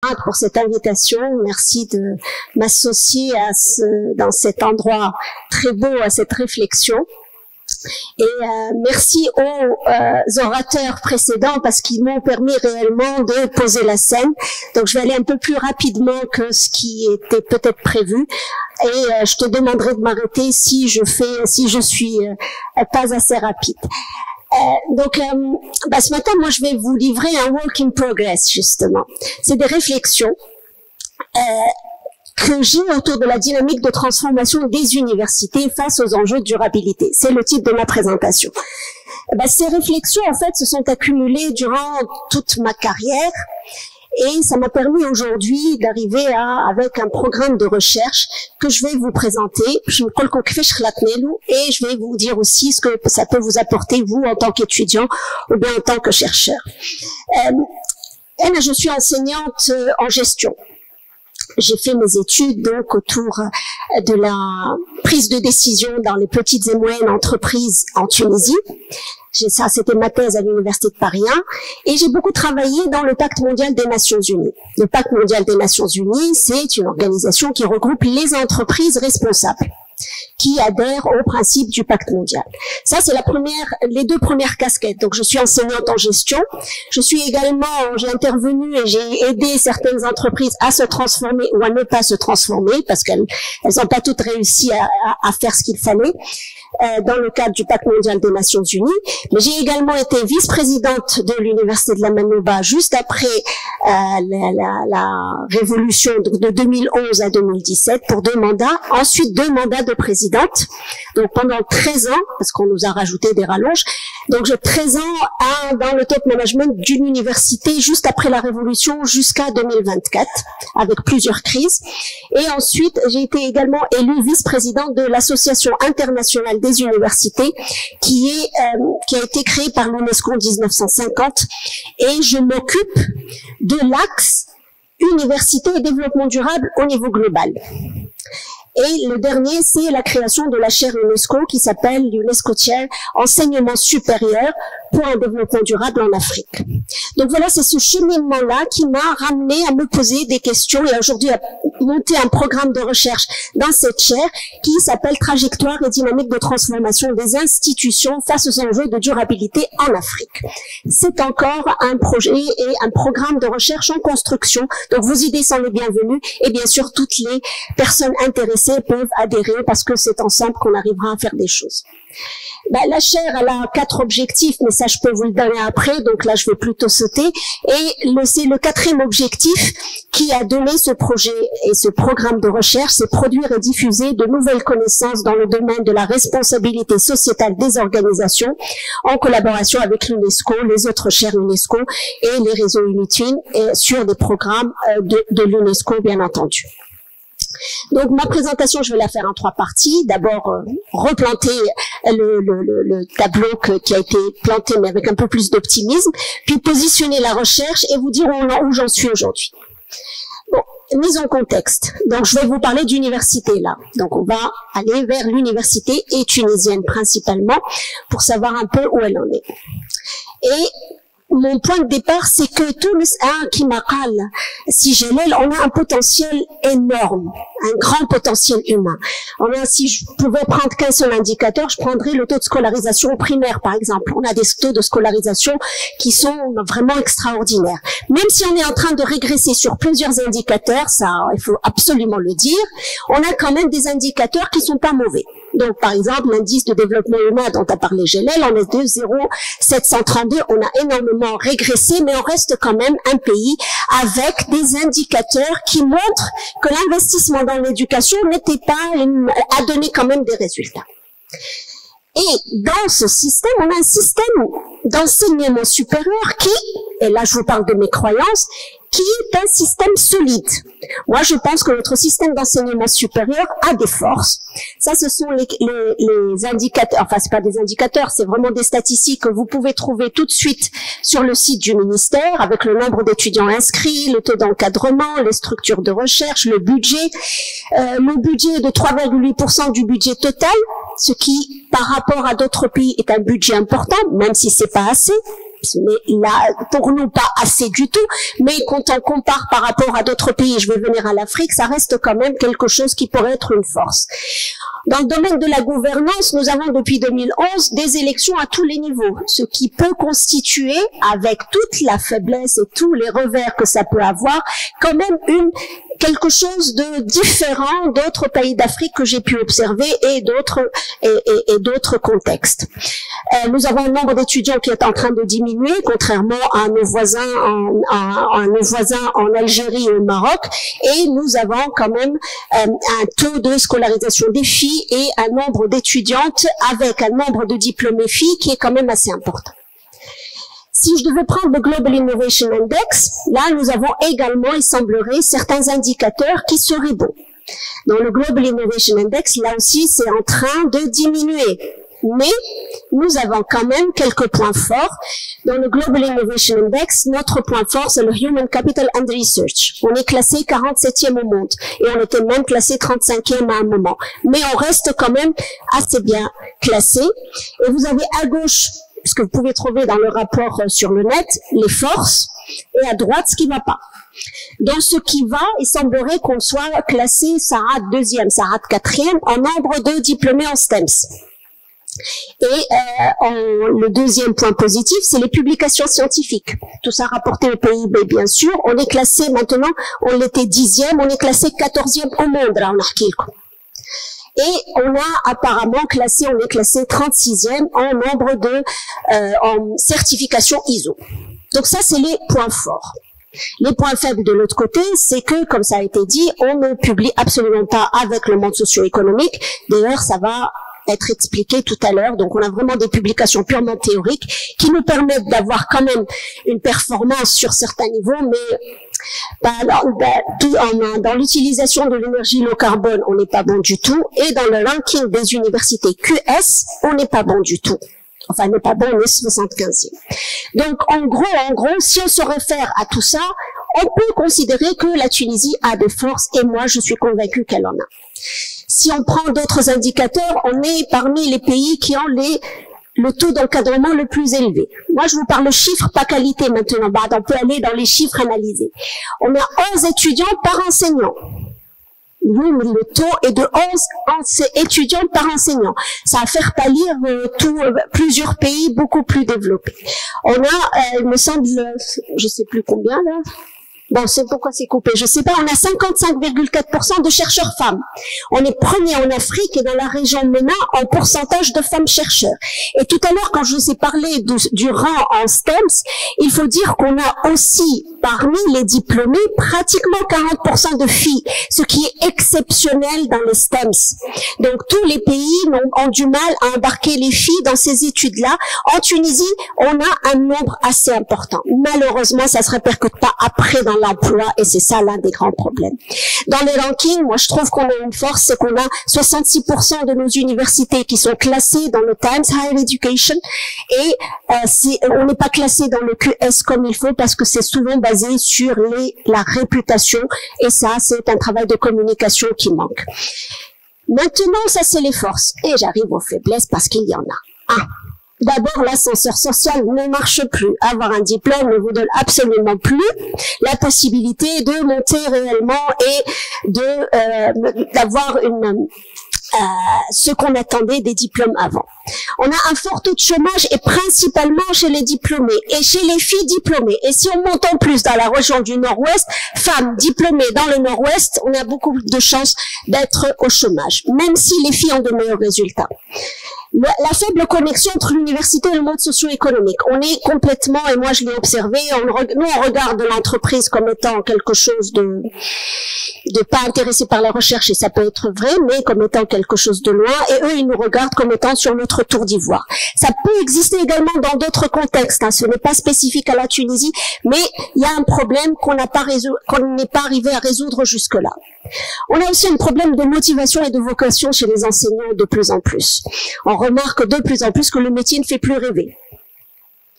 camarades pour cette invitation. Merci de m'associer dans cet endroit très beau, à cette réflexion. Et merci aux orateurs précédents parce qu'ils m'ont permis réellement de poser la scène. Donc je vais aller un peu plus rapidement que ce qui était peut-être prévu. Et je te demanderai de m'arrêter si je suis pas assez rapide. Ce matin, moi, je vais vous livrer un work in progress, justement. C'est des réflexions que j'ai autour de la dynamique de transformation des universités face aux enjeux de durabilité. C'est le titre de ma présentation. Ces réflexions, en fait, se sont accumulées durant toute ma carrière. Et ça m'a permis aujourd'hui d'arriver avec un programme de recherche que je vais vous présenter. Et je vais vous dire aussi ce que ça peut vous apporter, vous, en tant qu'étudiant ou bien en tant que chercheur. Je suis enseignante en gestion. J'ai fait mes études donc autour de la prise de décision dans les petites et moyennes entreprises en Tunisie. Ça, c'était ma thèse à l'Université de Paris 1. Et j'ai beaucoup travaillé dans le Pacte mondial des Nations Unies. Le Pacte mondial des Nations Unies, c'est une organisation qui regroupe les entreprises responsables qui adhèrent au principe du pacte mondial. Ça, c'est les deux premières casquettes. Donc, je suis enseignante en gestion. J'ai intervenu et j'ai aidé certaines entreprises à se transformer ou à ne pas se transformer parce qu'elles n'ont pas toutes réussi à faire ce qu'il fallait dans le cadre du pacte mondial des Nations Unies. Mais j'ai également été vice-présidente de l'Université de la Manouba juste après la révolution de 2011 à 2017 pour 2 mandats. Ensuite, 2 mandats de présidente. Donc pendant 13 ans, parce qu'on nous a rajouté des rallonges, donc j'ai 13 ans dans le top management d'une université juste après la révolution jusqu'à 2024, avec plusieurs crises. Et ensuite, j'ai été également élue vice-présidente de l'Association internationale des universités, qui a été créée par l'UNESCO en 1950, et je m'occupe de l'axe université et développement durable au niveau global. Et le dernier, c'est la création de la chaire UNESCO qui s'appelle l'UNESCO Chair Enseignement supérieur pour un développement durable en Afrique. Donc voilà, c'est ce cheminement-là qui m'a ramené à me poser des questions et aujourd'hui à monter un programme de recherche dans cette chaire qui s'appelle Trajectoire et dynamique de transformation des institutions face aux enjeux de durabilité en Afrique. C'est encore un projet et un programme de recherche en construction. Donc vos idées sont les bienvenues et bien sûr toutes les personnes intéressées peuvent adhérer parce que c'est ensemble qu'on arrivera à faire des choses. La chaire, elle a 4 objectifs, mais ça je peux vous le donner après, donc là je vais plutôt sauter. Et c'est le 4e objectif qui a donné ce projet et ce programme de recherche, c'est produire et diffuser de nouvelles connaissances dans le domaine de la responsabilité sociétale des organisations, en collaboration avec l'UNESCO, les autres chaires UNESCO et les réseaux Unitwin, et sur des programmes de l'UNESCO bien entendu. Donc ma présentation, je vais la faire en 3 parties. D'abord, replanter le tableau qui a été planté, mais avec un peu plus d'optimisme, puis positionner la recherche et vous dire où j'en suis aujourd'hui. Bon, mise en contexte. Donc je vais vous parler d'université là. Donc on va aller vers l'université et tunisienne principalement pour savoir un peu où elle en est. Et mon point de départ, c'est que Tunis a Kimakal, si Jalel, on a un potentiel énorme, un grand potentiel humain. Si je pouvais prendre qu'un seul indicateur, je prendrais le taux de scolarisation primaire, par exemple. On a des taux de scolarisation qui sont vraiment extraordinaires. Même si on est en train de régresser sur plusieurs indicateurs, ça, il faut absolument le dire, on a quand même des indicateurs qui sont pas mauvais. Donc, par exemple, l'indice de développement humain dont a parlé Jalel, on est de 0,732, on a énormément régressé, mais on reste quand même un pays avec des indicateurs qui montrent que l'investissement dans l'éducation a donné quand même des résultats. Et dans ce système, on a un système d'enseignement supérieur qui, et là je vous parle de mes croyances, qui est un système solide. Moi, je pense que notre système d'enseignement supérieur a des forces. Ça, ce sont les indicateurs, enfin, c'est pas des indicateurs, c'est vraiment des statistiques que vous pouvez trouver tout de suite sur le site du ministère, avec le nombre d'étudiants inscrits, le taux d'encadrement, les structures de recherche, le budget. Le budget est de 3,8% du budget total, ce qui, par rapport à d'autres pays, est un budget important, même si c'est pas assez. Ce n'est là, pour nous, pas assez du tout, mais quand on compare par rapport à d'autres pays, je vais venir à l'Afrique, ça reste quand même quelque chose qui pourrait être une force. Dans le domaine de la gouvernance, nous avons depuis 2011 des élections à tous les niveaux, ce qui peut constituer, avec toute la faiblesse et tous les revers que ça peut avoir, quand même quelque chose de différent d'autres pays d'Afrique que j'ai pu observer et d'autres contextes. Nous avons un nombre d'étudiants qui est en train de diminuer, contrairement à nos voisins en Algérie et au Maroc, et nous avons quand même un taux de scolarisation des filles et un nombre d'étudiantes avec un nombre de diplômés filles qui est quand même assez important. Si je devais prendre le Global Innovation Index, là, nous avons également, il semblerait, certains indicateurs qui seraient bons. Dans le Global Innovation Index, là aussi, c'est en train de diminuer. Mais nous avons quand même quelques points forts. Dans le Global Innovation Index, notre point fort, c'est le Human Capital and Research. On est classé 47e au monde et on était même classé 35e à un moment. Mais on reste quand même assez bien classé. Et vous avez à gauche, ce que vous pouvez trouver dans le rapport sur le net, les forces, et à droite, ce qui va pas. Dans ce qui va, il semblerait qu'on soit classé, ça rate 2e, ça rate 4e en nombre de diplômés en STEMS. Et le deuxième point positif, c'est les publications scientifiques. Tout ça rapporté au PIB, bien sûr. On est classé maintenant, on était 10e, on est classé 14e au monde, là, on a et on a apparemment classé, on est classé 36e en nombre de en certification ISO. Donc ça, c'est les points forts. Les points faibles de l'autre côté, c'est que, comme ça a été dit, on ne publie absolument pas avec le monde socio-économique. D'ailleurs, ça va être expliqué tout à l'heure. Donc, on a vraiment des publications purement théoriques qui nous permettent d'avoir quand même une performance sur certains niveaux, mais dans l'utilisation de l'énergie low carbone, on n'est pas bon du tout. Et dans le ranking des universités QS, on n'est pas bon du tout. Enfin, on n'est pas bon, on est 75e. Donc, en gros, si on se réfère à tout ça, on peut considérer que la Tunisie a des forces, et moi, je suis convaincue qu'elle en a. Si on prend d'autres indicateurs, on est parmi les pays qui ont le taux d'encadrement le plus élevé. Moi, je vous parle chiffres, pas qualité maintenant. On peut aller dans les chiffres analysés. On a 11 étudiants par enseignant. Le taux est de 11 étudiants par enseignant. Ça va faire pâlir plusieurs pays beaucoup plus développés. On a, il me semble, je sais plus combien là. Bon, c'est pourquoi c'est coupé. Je sais pas, on a 55,4% de chercheurs femmes. On est premier en Afrique et dans la région MENA en pourcentage de femmes chercheurs. Et tout à l'heure, quand je vous ai parlé du rang en STEMS, il faut dire qu'on a aussi, parmi les diplômés, pratiquement 40% de filles, ce qui est exceptionnel dans les STEMS. Donc, tous les pays ont du mal à embarquer les filles dans ces études-là. En Tunisie, on a un nombre assez important. Malheureusement, ça se répercute pas après dans l'emploi, et c'est ça l'un des grands problèmes. Dans les rankings, moi je trouve qu'on a une force, c'est qu'on a 66% de nos universités qui sont classées dans le Times Higher Education, et on n'est pas classé dans le QS comme il faut parce que c'est souvent basé sur la réputation, et ça c'est un travail de communication qui manque. Maintenant, ça c'est les forces, et j'arrive aux faiblesses parce qu'il y en a. D'abord, l'ascenseur social ne marche plus. Avoir un diplôme ne vous donne absolument plus la possibilité de monter réellement et d'avoir ce qu'on attendait des diplômes avant. On a un fort taux de chômage et principalement chez les diplômés et chez les filles diplômées. Et si on monte en plus dans la région du Nord-Ouest, femmes diplômées dans le Nord-Ouest, on a beaucoup de chances d'être au chômage, même si les filles ont de meilleurs résultats. La faible connexion entre l'université et le monde socio-économique. On est complètement, et moi je l'ai observé, nous on regarde l'entreprise comme étant quelque chose de pas intéressé par la recherche, et ça peut être vrai, mais comme étant quelque chose de loin, et eux ils nous regardent comme étant sur notre tour d'ivoire. Ça peut exister également dans d'autres contextes, ce n'est pas spécifique à la Tunisie, mais il y a un problème qu'on n'est pas arrivé à résoudre jusque-là. On a aussi un problème de motivation et de vocation chez les enseignants de plus en plus. On remarque de plus en plus que le métier ne fait plus rêver.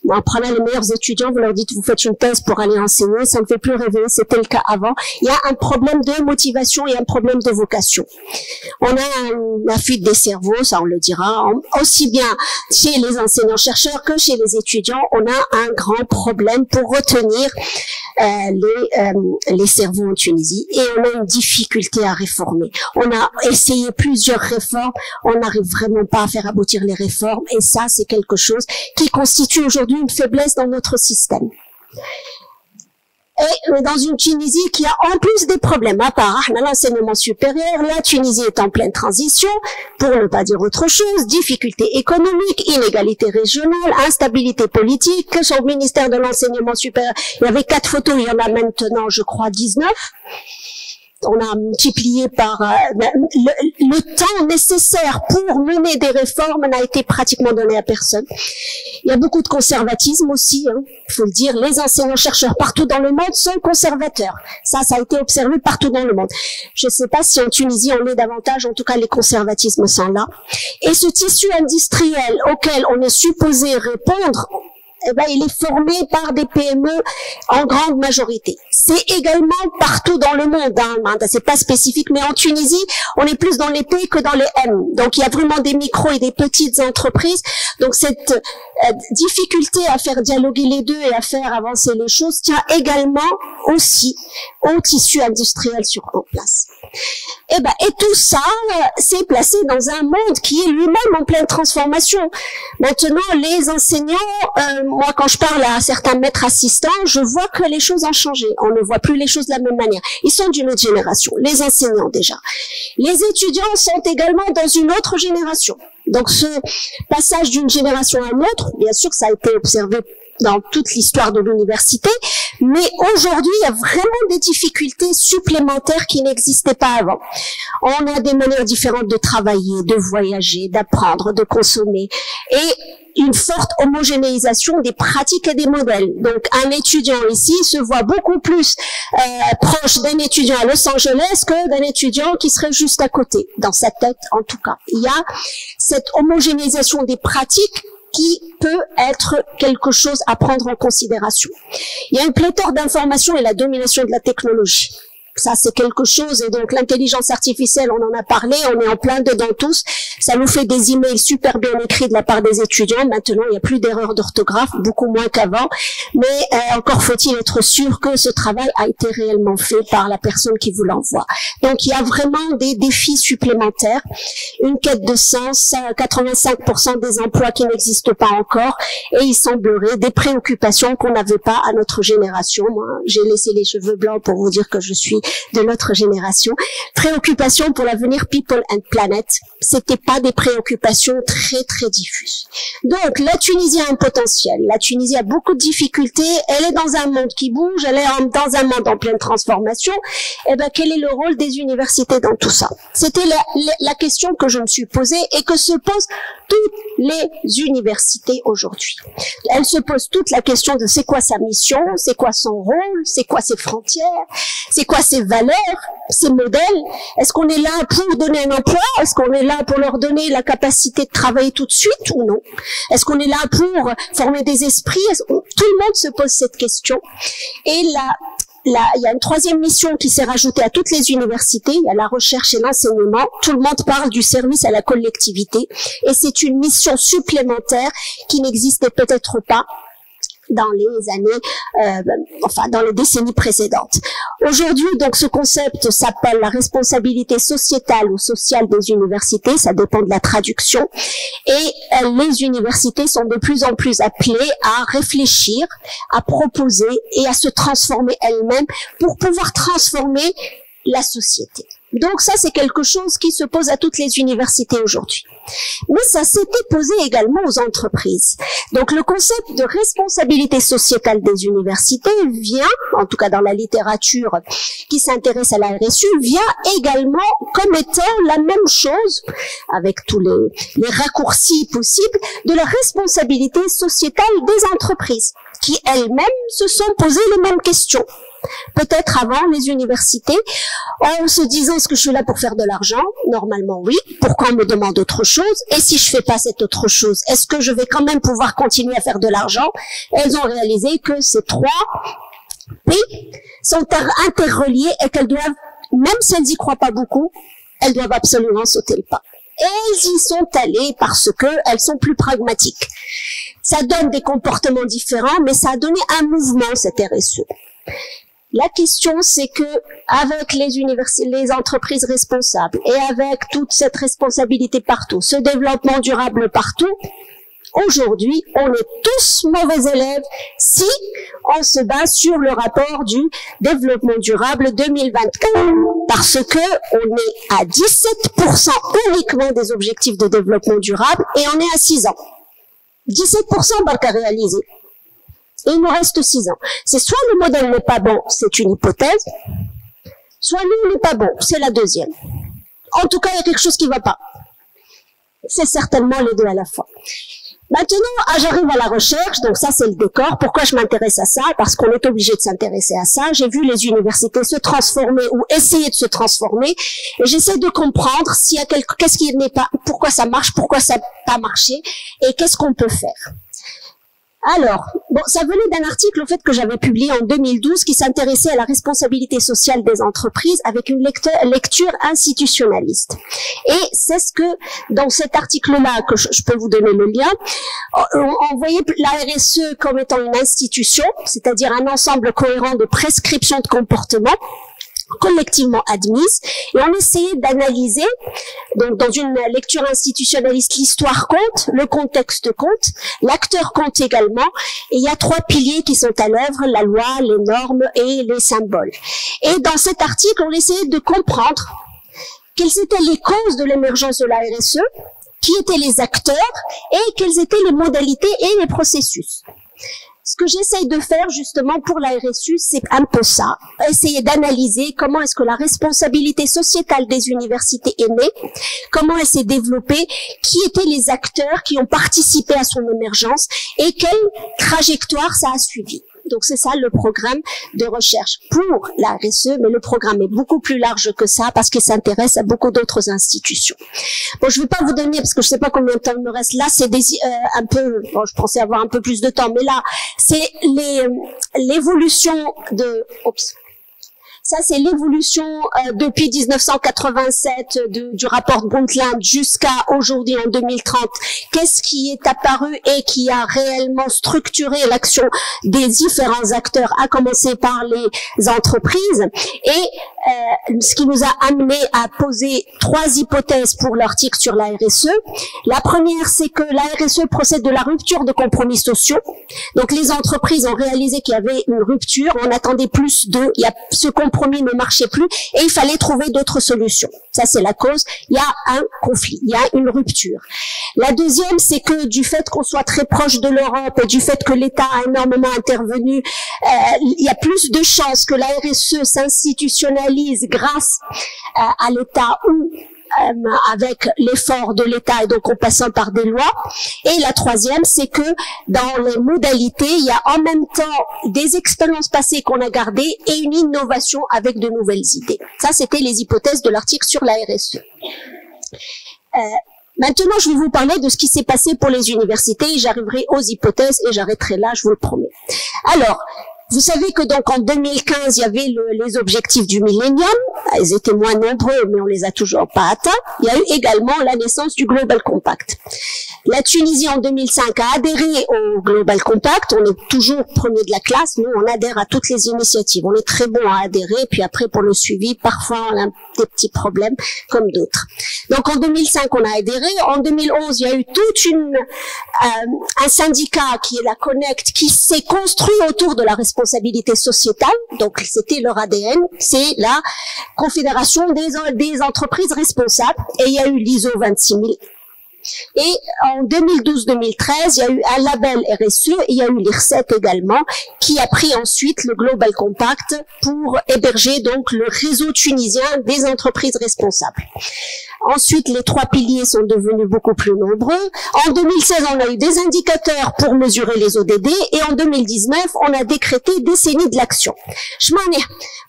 En prenant les meilleurs étudiants, vous leur dites vous faites une thèse pour aller enseigner, ça ne fait plus rêver, c'était le cas avant. Il y a un problème de motivation et un problème de vocation. On a la fuite des cerveaux, ça on le dira, aussi bien chez les enseignants-chercheurs que chez les étudiants, on a un grand problème pour retenir les cerveaux en Tunisie et on a une difficulté à réformer. On a essayé plusieurs réformes, on n'arrive vraiment pas à faire aboutir les réformes et ça c'est quelque chose qui constitue aujourd'hui une faiblesse dans notre système. Et dans une Tunisie qui a en plus des problèmes, à part l'enseignement supérieur, la Tunisie est en pleine transition, pour ne pas dire autre chose, difficultés économiques, inégalités régionales, instabilité politique, que sur le ministère de l'enseignement supérieur, il y avait 4 photos, il y en a maintenant, je crois, 19. On a multiplié par le temps nécessaire pour mener des réformes n'a été pratiquement donné à personne. Il y a beaucoup de conservatisme aussi, il faut le dire. Les enseignants-chercheurs partout dans le monde sont conservateurs. Ça a été observé partout dans le monde. Je ne sais pas si en Tunisie on l'est davantage, en tout cas les conservatismes sont là. Et ce tissu industriel auquel on est supposé répondre, eh ben, il est formé par des PME en grande majorité. C'est également partout dans le monde, c'est pas spécifique, mais en Tunisie, on est plus dans les P que dans les M. Donc il y a vraiment des micros et des petites entreprises. Donc cette difficulté à faire dialoguer les deux et à faire avancer les choses tient également aussi au tissu industriel en place. Et tout ça s'est placé dans un monde qui est lui-même en pleine transformation. Maintenant, les enseignants, moi quand je parle à certains maîtres assistants, je vois que les choses ont changé. On ne voit plus les choses de la même manière. Ils sont d'une autre génération, les enseignants déjà. Les étudiants sont également dans une autre génération. Donc ce passage d'une génération à une autre, bien sûr que ça a été observé dans toute l'histoire de l'université, mais aujourd'hui, il y a vraiment des difficultés supplémentaires qui n'existaient pas avant. On a des manières différentes de travailler, de voyager, d'apprendre, de consommer, et une forte homogénéisation des pratiques et des modèles. Donc, un étudiant ici se voit beaucoup plus proche d'un étudiant à Los Angeles que d'un étudiant qui serait juste à côté, dans sa tête en tout cas. Il y a cette homogénéisation des pratiques qui peut être quelque chose à prendre en considération. Il y a une pléthore d'informations et la domination de la technologie. Ça, c'est quelque chose, et donc l'intelligence artificielle, on en a parlé, on est en plein dedans tous. Ça nous fait des emails super bien écrits de la part des étudiants. Maintenant, il n'y a plus d'erreurs d'orthographe, beaucoup moins qu'avant. Mais encore faut-il être sûr que ce travail a été réellement fait par la personne qui vous l'envoie. Donc, il y a vraiment des défis supplémentaires. Une quête de sens, 85% des emplois qui n'existent pas encore. Et il semblerait des préoccupations qu'on n'avait pas à notre génération. Moi, j'ai laissé les cheveux blancs pour vous dire que je suis de notre génération. Préoccupations pour l'avenir People and Planet. C'était pas des préoccupations très très diffuses. Donc la Tunisie a un potentiel. La Tunisie a beaucoup de difficultés. Elle est dans un monde qui bouge. Elle est dans un monde en pleine transformation. Et quel est le rôle des universités dans tout ça? C'était la question que je me suis posée et que se posent toutes les universités aujourd'hui. Elles se posent toute la question de c'est quoi sa mission, c'est quoi son rôle, c'est quoi ses frontières, c'est quoi ses valeurs, ses modèles. Est-ce qu'on est là pour donner un emploi? Est-ce qu'on est là pour leur donner la capacité de travailler tout de suite ou non? Est-ce qu'on est là pour former des esprits? Tout le monde se pose cette question. Et il y a une troisième mission qui s'est rajoutée à toutes les universités, il y a la recherche et l'enseignement. Tout le monde parle du service à la collectivité et c'est une mission supplémentaire qui n'existait peut-être pas dans les années, dans les décennies précédentes. Aujourd'hui, donc, ce concept s'appelle la responsabilité sociétale ou sociale des universités, ça dépend de la traduction, et les universités sont de plus en plus appelées à réfléchir, à proposer et à se transformer elles-mêmes pour pouvoir transformer la société. Donc ça, c'est quelque chose qui se pose à toutes les universités aujourd'hui. Mais ça s'était posé également aux entreprises. Donc le concept de responsabilité sociétale des universités vient, en tout cas dans la littérature qui s'intéresse à la RSU, vient également comme étant la même chose, avec tous les raccourcis possibles, de la responsabilité sociétale des entreprises, qui elles-mêmes se sont posées les mêmes questions. peut-être avant les universités, en se disant est-ce que je suis là pour faire de l'argent? Normalement oui. Pourquoi on me demande autre chose? Et si je fais pas cette autre chose, est-ce que je vais quand même pouvoir continuer à faire de l'argent? Elles ont réalisé que ces trois pays sont interreliés et qu'elles doivent, même si elles y croient pas beaucoup, elles doivent absolument sauter le pas. Et elles y sont allées parce que elles sont plus pragmatiques. Ça donne des comportements différents, mais ça a donné un mouvement, cette RSE. La question, c'est que avec les entreprises responsables et avec toute cette responsabilité partout, ce développement durable partout, aujourd'hui, on est tous mauvais élèves si on se base sur le rapport du développement durable 2024, parce que on est à 17% uniquement des objectifs de développement durable et on est à 6 ans. 17% Barca réalisé. Et il nous reste 6 ans. C'est soit le modèle n'est pas bon, c'est une hypothèse, soit nous n'est pas bon, c'est la deuxième. En tout cas, il y a quelque chose qui ne va pas. C'est certainement les deux à la fois. Maintenant, j'arrive à la recherche, donc ça c'est le décor. Pourquoi je m'intéresse à ça? Parce qu'on est obligé de s'intéresser à ça. J'ai vu les universités se transformer ou essayer de se transformer, et j'essaie de comprendre s'il y a qu'est-ce qui n'est pas, pourquoi ça marche, pourquoi ça n'a pas marché, et qu'est-ce qu'on peut faire. Alors, bon, ça venait d'un article, au fait, que j'avais publié en 2012, qui s'intéressait à la responsabilité sociale des entreprises avec une lecture institutionnaliste. Et c'est ce que, dans cet article-là, que je peux vous donner le lien, on voyait la RSE comme étant une institution, c'est-à-dire un ensemble cohérent de prescriptions de comportement, collectivement admises, et on essayait d'analyser, donc dans une lecture institutionnaliste, l'histoire compte, le contexte compte, l'acteur compte également, et il y a 3 piliers qui sont à l'œuvre, la loi, les normes et les symboles. Et dans cet article, on essayait de comprendre quelles étaient les causes de l'émergence de la RSE, qui étaient les acteurs, et quelles étaient les modalités et les processus. Ce que j'essaye de faire justement pour la RSU, c'est un peu ça. Essayer d'analyser comment est-ce que la responsabilité sociétale des universités est née, comment elle s'est développée, qui étaient les acteurs qui ont participé à son émergence et quelle trajectoire ça a suivi. Donc c'est ça le programme de recherche pour la RSE, mais le programme est beaucoup plus large que ça parce qu'il s'intéresse à beaucoup d'autres institutions. Bon, je ne vais pas vous donner parce que je ne sais pas combien de temps il me reste. Là, c'est un peu. Bon, je pensais avoir un peu plus de temps, mais là, c'est l'évolution de. Oups. Ça, c'est l'évolution depuis 1987 du rapport Brundtland jusqu'à aujourd'hui en 2030. Qu'est-ce qui est apparu et qui a réellement structuré l'action des différents acteurs, à commencer par les entreprises, et ce qui nous a amené à poser 3 hypothèses pour l'article sur la RSE. La première, c'est que la RSE procède de la rupture de compromis sociaux. Donc les entreprises ont réalisé qu'il y avait une rupture, on attendait plus ce compromis ne marchait plus et il fallait trouver d'autres solutions. Ça, c'est la cause. Il y a un conflit, il y a une rupture. La deuxième, c'est que du fait qu'on soit très proche de l'Europe et du fait que l'État a énormément intervenu, il y a plus de chances que la RSE s'institutionnalise grâce à l'État ou avec l'effort de l'État et donc en passant par des lois. Et la troisième, c'est que dans les modalités, il y a en même temps des expériences passées qu'on a gardées et une innovation avec de nouvelles idées. Ça, c'était les hypothèses de l'article sur la RSE. Maintenant, je vais vous parler de ce qui s'est passé pour les universités. J'arriverai aux hypothèses et j'arrêterai là, je vous le promets. Alors, vous savez que donc en 2015, il y avait les objectifs du millénium. Ils étaient moins nombreux, mais on les a toujours pas atteints. Il y a eu également la naissance du Global Compact. La Tunisie en 2005 a adhéré au Global Compact. On est toujours premier de la classe. Nous, on adhère à toutes les initiatives. On est très bon à adhérer. Puis après, pour le suivi, parfois, on a des petits problèmes comme d'autres. Donc en 2005, on a adhéré. En 2011, il y a eu un syndicat qui est la Connect, qui s'est construit autour de la responsabilité sociétale. Donc c'était leur ADN. C'est la Confédération des entreprises responsables. Et il y a eu l'ISO 26000. Et en 2012-2013, il y a eu un label RSE et il y a eu l'IRSET également, qui a pris ensuite le Global Compact pour héberger donc le réseau tunisien des entreprises responsables. Ensuite, les 3 piliers sont devenus beaucoup plus nombreux. En 2016, on a eu des indicateurs pour mesurer les ODD et en 2019, on a décrété décennie de l'action.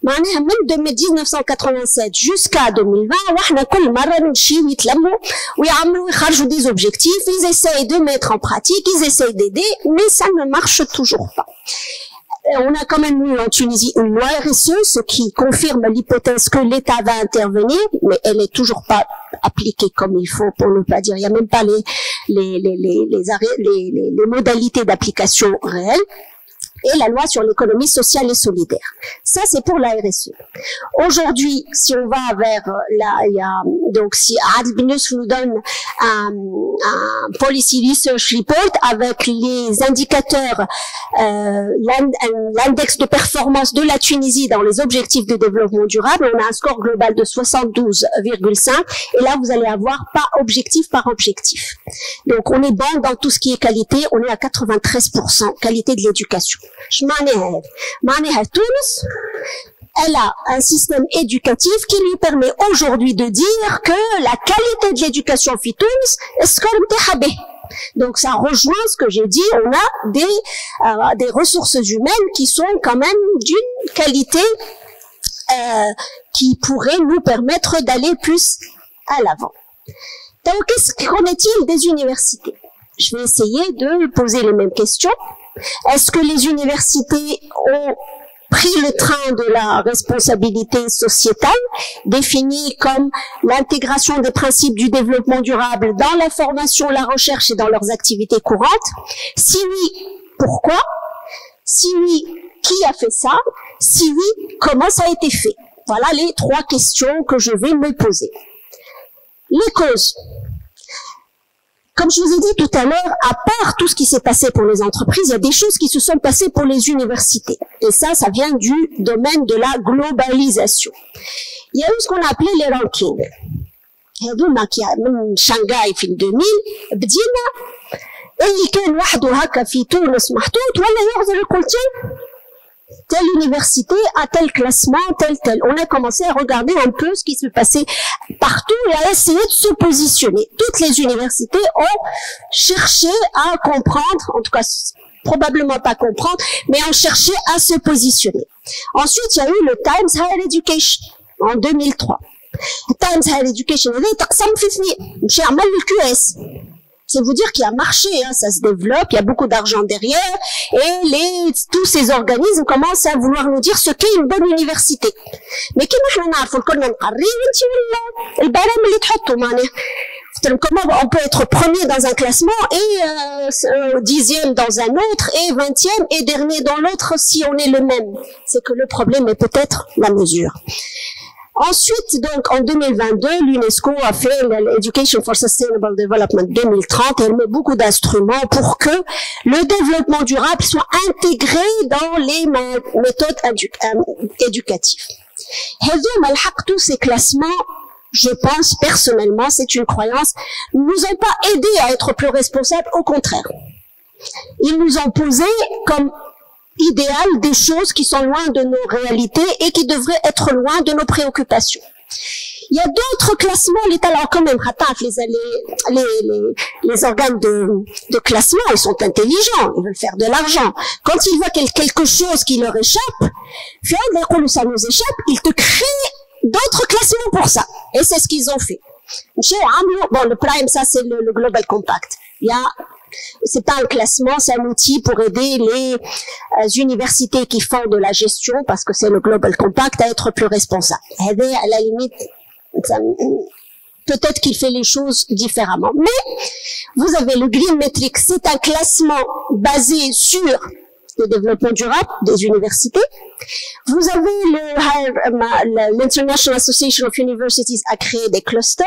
معناها من 1987 jusqu'à 2020 واحنا كل مرة نمشيو يتلموا ويعملوا يخرجوا des objectifs, ils essayent de mettre en pratique, ils essayent d'aider, mais ça ne marche toujours pas. On a quand même eu en Tunisie une loi RSE, ce qui confirme l'hypothèse que l'État va intervenir, mais elle n'est toujours pas appliquée comme il faut, pour ne pas dire, il n'y a même pas les modalités d'application réelles. Et la loi sur l'économie sociale et solidaire. Ça, c'est pour la RSE. Aujourd'hui, si on va vers donc si Adel Binous nous donne un policy research report avec les indicateurs, l'index de performance de la Tunisie dans les objectifs de développement durable, on a un score global de 72,5 et là, vous allez avoir pas objectif par objectif. Donc, on est bon dans tout ce qui est qualité, on est à 93% qualité de l'éducation. معناها تونس elle a un système éducatif qui lui permet aujourd'hui de dire que la qualité de l'éducation في تونس السكور نتاعها باهي. Donc ça rejoint ce que j'ai dit, on a des ressources humaines qui sont quand même d'une qualité qui pourrait nous permettre d'aller plus à l'avant. Donc qu'en est-il des universités? Je vais essayer de poser les mêmes questions. Est-ce que les universités ont pris le train de la responsabilité sociétale, définie comme l'intégration des principes du développement durable dans la formation, la recherche et dans leurs activités courantes? Si oui, pourquoi? Si oui, qui a fait ça? Si oui, comment ça a été fait? Voilà les 3 questions que je vais me poser. Les causes. Comme je vous ai dit tout à l'heure, à part tout ce qui s'est passé pour les entreprises, il y a des choses qui se sont passées pour les universités. Et ça vient du domaine de la globalisation. Il y a eu ce qu'on a appelé les rankings. هذوما كي من شنغهاي في 2000 بدينا اللي كان وحده هكا في تونس محطوط ولا يغزر الكل telle université a tel classement, tel. On a commencé à regarder un peu ce qui se passait partout et à essayer de se positionner. Toutes les universités ont cherché à comprendre, en tout cas probablement pas comprendre, mais ont cherché à se positionner. Ensuite, il y a eu le Times Higher Education en 2003. Le Times Higher Education, j'ai un mal le QS. C'est vous dire qu'il y a marché, hein, ça se développe, il y a beaucoup d'argent derrière, et tous ces organismes commencent à vouloir nous dire ce qu'est une bonne université. Mais comment on peut être premier dans un classement et 10e dans un autre et 20e et dernier dans l'autre si on est le même? C'est que le problème est peut-être la mesure. Ensuite, donc, en 2022, l'UNESCO a fait l'Education for Sustainable Development 2030 et elle met beaucoup d'instruments pour que le développement durable soit intégré dans les méthodes éducatives. Tous ces classements, je pense personnellement, c'est une croyance, nous ont pas aidé à être plus responsables, au contraire. Ils nous ont posé comme idéal des choses qui sont loin de nos réalités et qui devraient être loin de nos préoccupations. Il y a d'autres classements, l'État là quand même, les organes de classement, ils sont intelligents, ils veulent faire de l'argent. Quand ils voient quelque chose qui leur échappe, ça nous échappe, ils te créent d'autres classements pour ça. Et c'est ce qu'ils ont fait. Bon, le Prime, ça c'est le Global Compact. C'est pas un classement, c'est un outil pour aider les universités qui font de la gestion, parce que c'est le Global Compact, à être plus responsable. À la limite, peut-être qu'il fait les choses différemment. Mais vous avez le Green Metric, c'est un classement basé sur le développement durable des universités. Vous avez l'International Association of Universities a créé des clusters.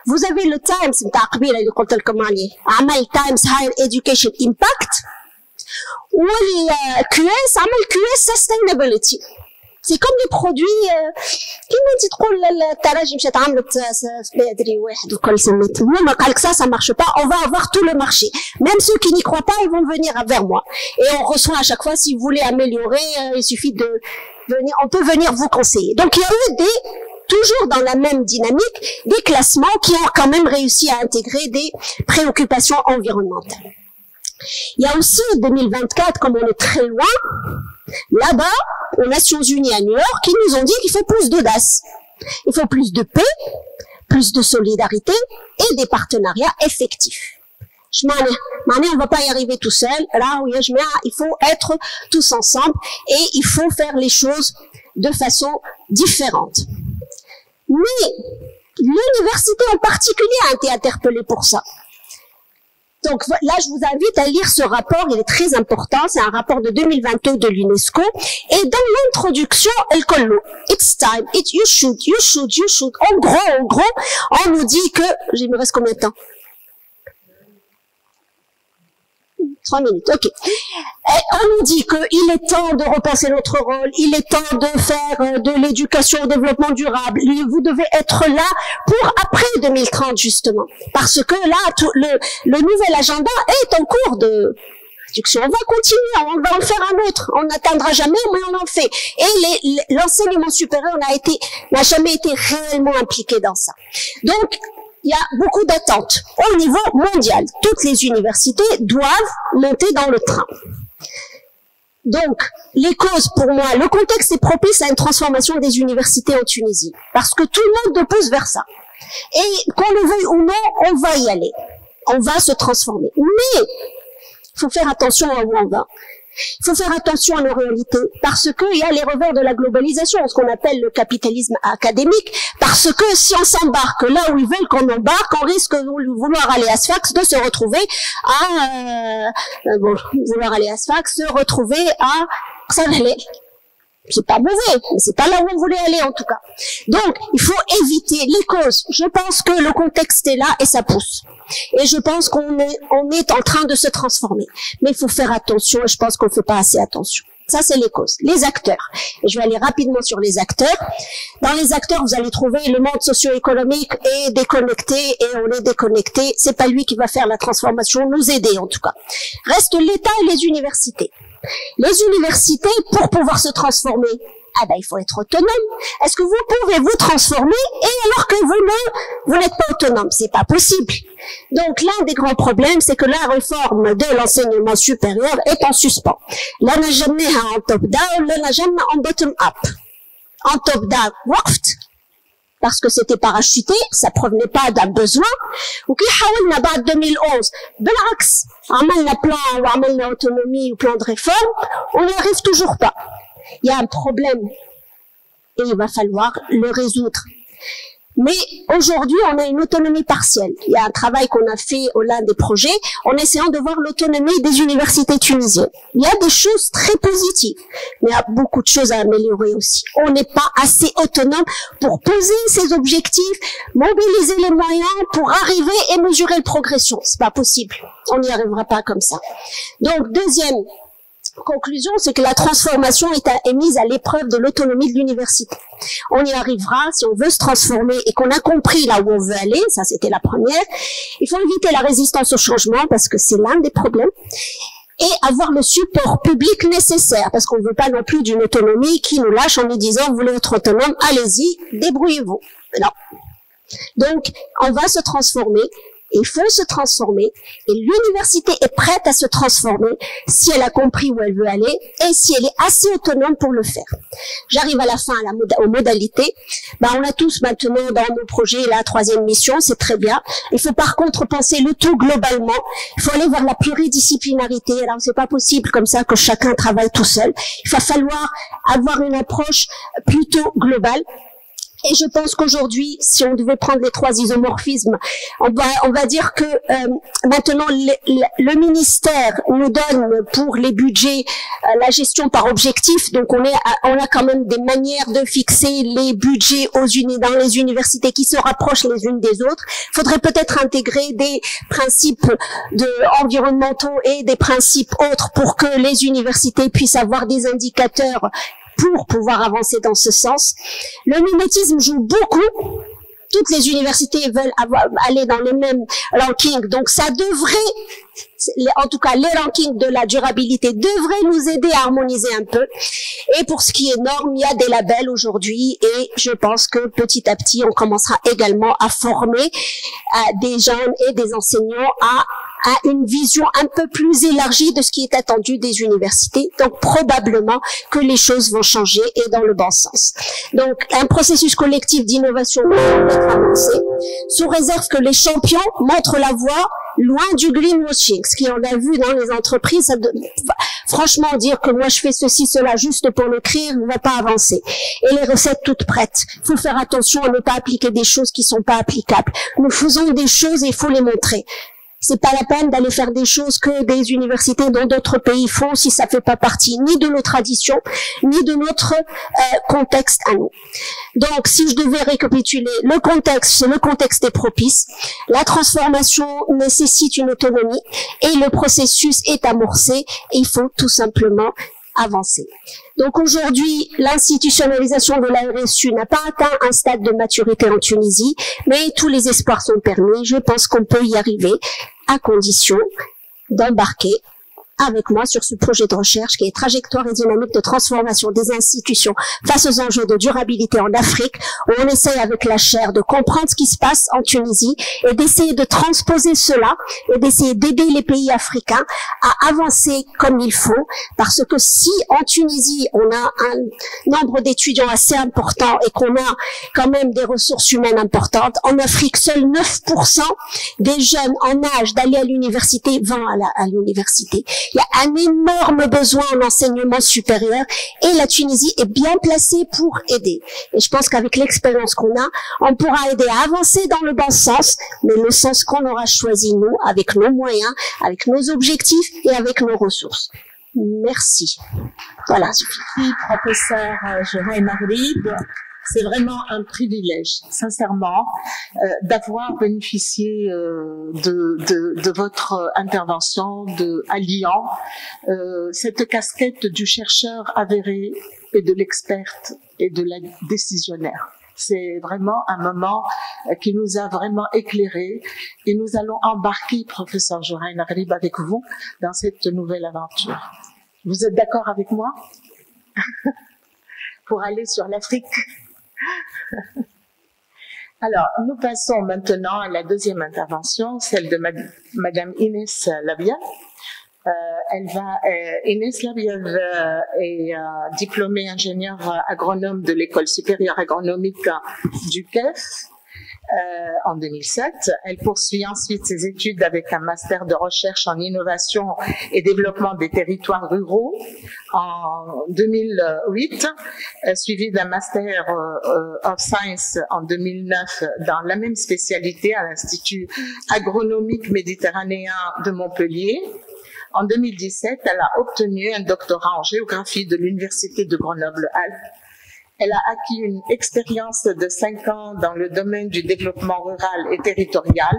Vous avez le Times, Times Higher Education Impact, ou le QS, QS Sustainability. C'est comme les produits, qui me dit trop التراجم مشات عملت بدري واحد وكل سميت المهم قالك ça marche pas, on va avoir tout le marché. Même ceux qui n'y croient pas, ils vont venir vers moi. Et on reçoit à chaque fois, si vous voulez améliorer, il suffit de venir, on peut venir vous conseiller. Donc il y a eu toujours dans la même dynamique, des classements qui ont quand même réussi à intégrer des préoccupations environnementales. Il y a aussi 2024, comme on est très loin, là-bas, aux Nations Unies à New York, ils nous ont dit qu'il faut plus d'audace. Il faut plus de paix, plus de solidarité et des partenariats effectifs. On va pas y arriver tout seul. Là, il faut être tous ensemble et il faut faire les choses de façon différente. Mais l'université en particulier a été interpellée pour ça. Donc là, je vous invite à lire ce rapport, il est très important, c'est un rapport de 2022 de l'UNESCO, et dans l'introduction, elle colle it's time, you should. En gros, on nous dit que, il me reste combien de temps? 3 minutes, ok. Et on nous dit qu'il est temps de repenser notre rôle, il est temps de faire de l'éducation au développement durable. Vous devez être là pour après 2030, justement. Parce que là, le nouvel agenda est en cours de réduction. On va continuer, on va en faire un autre. On n'atteindra jamais, mais on en fait. Et l'enseignement supérieur n'a jamais été réellement impliqué dans ça. Donc, il y a beaucoup d'attentes au niveau mondial. Toutes les universités doivent monter dans le train. Donc, les causes, pour moi, le contexte est propice à une transformation des universités en Tunisie. Parce que tout le monde pousse vers ça. Et qu'on le veuille ou non, on va y aller. On va se transformer. Mais, il faut faire attention à où on va. Il faut faire attention à nos réalités, parce qu'il y a les revers de la globalisation, ce qu'on appelle le capitalisme académique, parce que si on s'embarque là où ils veulent qu'on embarque, on risque de vouloir aller à Sfax, de se retrouver se retrouver à Sarhelé. C'est pas mauvais, mais c'est pas là où on voulait aller en tout cas. Donc, il faut éviter les causes. Je pense que le contexte est là et ça pousse. Et je pense qu'on est en train de se transformer. Mais il faut faire attention et je pense qu'on ne fait pas assez attention. Ça, c'est les causes. Les acteurs. Et je vais aller rapidement sur les acteurs. Dans les acteurs, vous allez trouver le monde socio-économique est déconnecté et on est déconnecté. C'est pas lui qui va faire la transformation, nous aider en tout cas. Reste l'État et les universités. Les universités, pour pouvoir se transformer, il faut être autonome. Est-ce que vous pouvez vous transformer et alors que vous n'êtes pas autonome? C'est pas possible. Donc l'un des grands problèmes, c'est que la réforme de l'enseignement supérieur est en suspens. Là, n'a jamais en top-down, là, n'a jamais en bottom-up. En top-down, waft, parce que c'était parachuté, ça provenait pas d'un besoin. Ou qui حاولنا بعد 2011 بالعكس عملنا plan ou عملنا autonomie ou plan de réforme, on n'y arrive toujours pas. Il y a un problème et il va falloir le résoudre. Mais aujourd'hui, on a une autonomie partielle. Il y a un travail qu'on a fait au l'un des projets en essayant de voir l'autonomie des universités tunisiennes. Il y a des choses très positives, mais il y a beaucoup de choses à améliorer aussi. On n'est pas assez autonome pour poser ses objectifs, mobiliser les moyens pour arriver et mesurer la progression. C'est pas possible. On n'y arrivera pas comme ça. Donc, deuxième conclusion, c'est que la transformation est mise à l'épreuve de l'autonomie de l'université. On y arrivera si on veut se transformer et qu'on a compris là où on veut aller, ça c'était la première. Il faut éviter la résistance au changement parce que c'est l'un des problèmes. Et avoir le support public nécessaire, parce qu'on ne veut pas non plus d'une autonomie qui nous lâche en nous disant vous voulez être autonome, allez-y, débrouillez-vous. Non. Donc, on va se transformer. Il faut se transformer et l'université est prête à se transformer si elle a compris où elle veut aller et si elle est assez autonome pour le faire. J'arrive à la fin aux modalités. On a tous maintenant dans nos projets la troisième mission, c'est très bien. Il faut par contre penser le tout globalement. Il faut aller vers la pluridisciplinarité. Alors c'est pas possible comme ça que chacun travaille tout seul. Il va falloir avoir une approche plutôt globale. Et je pense qu'aujourd'hui, si on devait prendre les trois isomorphismes, on va dire que maintenant le ministère nous donne pour les budgets la gestion par objectif. Donc on a quand même des manières de fixer les budgets dans les universités qui se rapprochent les unes des autres. Il faudrait peut-être intégrer des principes environnementaux et des principes autres pour que les universités puissent avoir des indicateurs pour pouvoir avancer dans ce sens. Le mimétisme joue beaucoup toutes les universités veulent aller dans les mêmes rankings. Donc ça devrait, en tout cas les rankings de la durabilité devraient nous aider à harmoniser un peu. Et pour ce qui est normes, il y a des labels aujourd'hui et je pense que petit à petit, on commencera également à former des jeunes et des enseignants à une vision un peu plus élargie de ce qui est attendu des universités. Donc probablement que les choses vont changer et dans le bon sens. Donc un processus collectif d'innovation va être avancé, sous réserve que les champions montrent la voie loin du greenwashing, ce qu'on a vu dans les entreprises. Franchement, dire que moi je fais ceci, cela juste pour l'écrire ne va pas avancer. Et les recettes toutes prêtes. Il faut faire attention à ne pas appliquer des choses qui sont pas applicables. Nous faisons des choses et il faut les montrer. C'est pas la peine d'aller faire des choses que des universités dans d'autres pays font si ça fait pas partie ni de nos traditions, ni de notre contexte à nous. Donc, si je devais récapituler le contexte est propice, la transformation nécessite une autonomie et le processus est amorcé et il faut tout simplement avancer. Donc aujourd'hui, l'institutionnalisation de la RSU n'a pas atteint un stade de maturité en Tunisie, mais tous les espoirs sont permis. Je pense qu'on peut y arriver à condition d'embarquer avec moi sur ce projet de recherche qui est trajectoire et dynamique de transformation des institutions face aux enjeux de durabilité en Afrique, où on essaye avec la chaire de comprendre ce qui se passe en Tunisie et d'essayer de transposer cela et d'essayer d'aider les pays africains à avancer comme il faut, parce que si en Tunisie on a un nombre d'étudiants assez important et qu'on a quand même des ressources humaines importantes, en Afrique seuls 9% des jeunes en âge d'aller à l'université vont à l'université. Il y a un énorme besoin en enseignement supérieur et la Tunisie est bien placée pour aider. Et je pense qu'avec l'expérience qu'on a, on pourra aider à avancer dans le bon sens, mais le sens qu'on aura choisi nous, avec nos moyens, avec nos objectifs et avec nos ressources. Merci. Voilà. Merci, professeur Johaïn Aghrib. C'est vraiment un privilège, sincèrement, d'avoir bénéficié de votre intervention, alliant cette casquette du chercheur avéré et de l'experte et de la décisionnaire. C'est vraiment un moment qui nous a vraiment éclairés et nous allons embarquer, professeur Johaïn Aghrib, avec vous dans cette nouvelle aventure. Vous êtes d'accord avec moi pour aller sur l'Afrique? Alors, nous passons maintenant à la deuxième intervention, celle de Madame Inès Labia. Inès Labia est diplômée ingénieure agronome de l'École supérieure agronomique du CEF en 2007. Elle poursuit ensuite ses études avec un master de recherche en innovation et développement des territoires ruraux en 2008, suivi d'un master of science en 2009 dans la même spécialité à l'Institut agronomique méditerranéen de Montpellier. En 2017, elle a obtenu un doctorat en géographie de l'Université de Grenoble-Alpes. Elle a acquis une expérience de 5 ans dans le domaine du développement rural et territorial,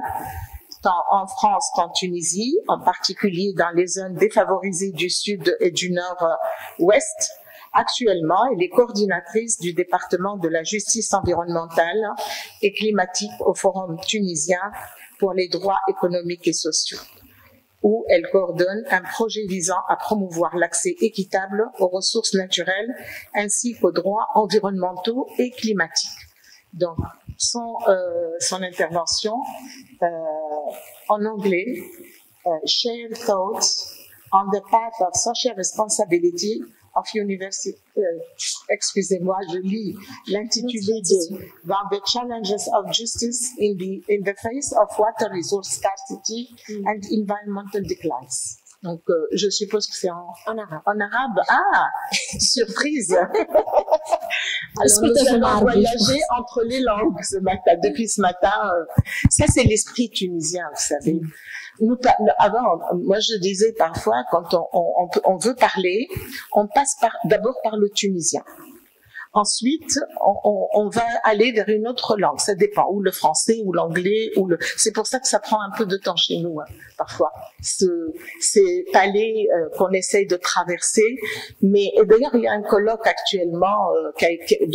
tant en France qu'en Tunisie, en particulier dans les zones défavorisées du Sud et du Nord-Ouest. Actuellement, elle est coordinatrice du département de la justice environnementale et climatique au Forum tunisien pour les droits économiques et sociaux, où elle coordonne un projet visant à promouvoir l'accès équitable aux ressources naturelles ainsi qu'aux droits environnementaux et climatiques. Donc, son intervention en anglais, Shared Thoughts on the Path of Social Responsibility of University. Excusez-moi, je lis l'intitulé de The Challenges of Justice in the Face of Water Resource Scarcity and Environmental Declines. Donc, je suppose que c'est en arabe. En arabe. Ah, surprise. Alors, nous allons voyager entre les langues ce matin. Depuis ce matin, ça c'est l'esprit tunisien, vous savez. Avant, moi je disais parfois, quand on veut parler, on passe d'abord par le tunisien. Ensuite, on va aller vers une autre langue. Ça dépend, ou le français, ou l'anglais, C'est pour ça que ça prend un peu de temps chez nous, hein, parfois. Ces paliers qu'on essaye de traverser. Mais d'ailleurs, il y a un colloque actuellement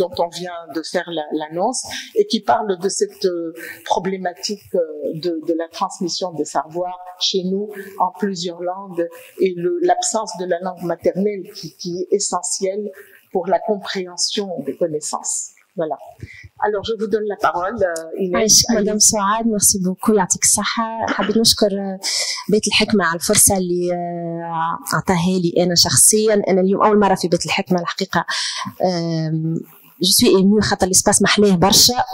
dont on vient de faire l'annonce et qui parle de cette problématique de la transmission des savoirs chez nous en plusieurs langues et l'absence de la langue maternelle qui est essentielle pour la compréhension des connaissances. Voilà. Alors, je vous donne la parole, Inès. مدام سعاد، ميرسي بوكو، يعطيك الصحة. حبيت نشكر بيت الحكمة على الفرصة اللي أعطاها لي أنا شخصيا. أنا اليوم أول مرة في بيت الحكمة الحقيقة. جو سوي ايمو خاطر الاسباس محلاه برشا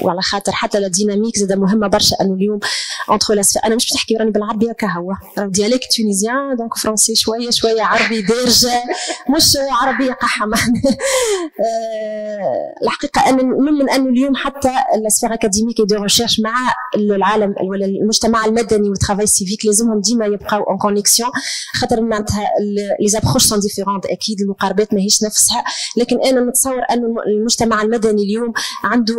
وعلى خاطر حتى لا ديناميك زاد مهمه برشا. انه اليوم اونتر انا مش بنحكي راني بالعربيه كهو راه دياليكت تونيزيان دونك فرونسي شويه شويه عربي دارجه مش عربيه قحه. الحقيقه انا من انه اليوم حتى السفير اكاديميك دو ريشيرش مع العالم ولا المجتمع المدني والترافاي سيفيك لازمهم ديما يبقاو اون كونيكسيون خاطر معناتها لي زابروش سون ديفيرونت. اكيد المقاربات ماهيش نفسها، لكن انا نتصور أن المجتمع المدني اليوم عنده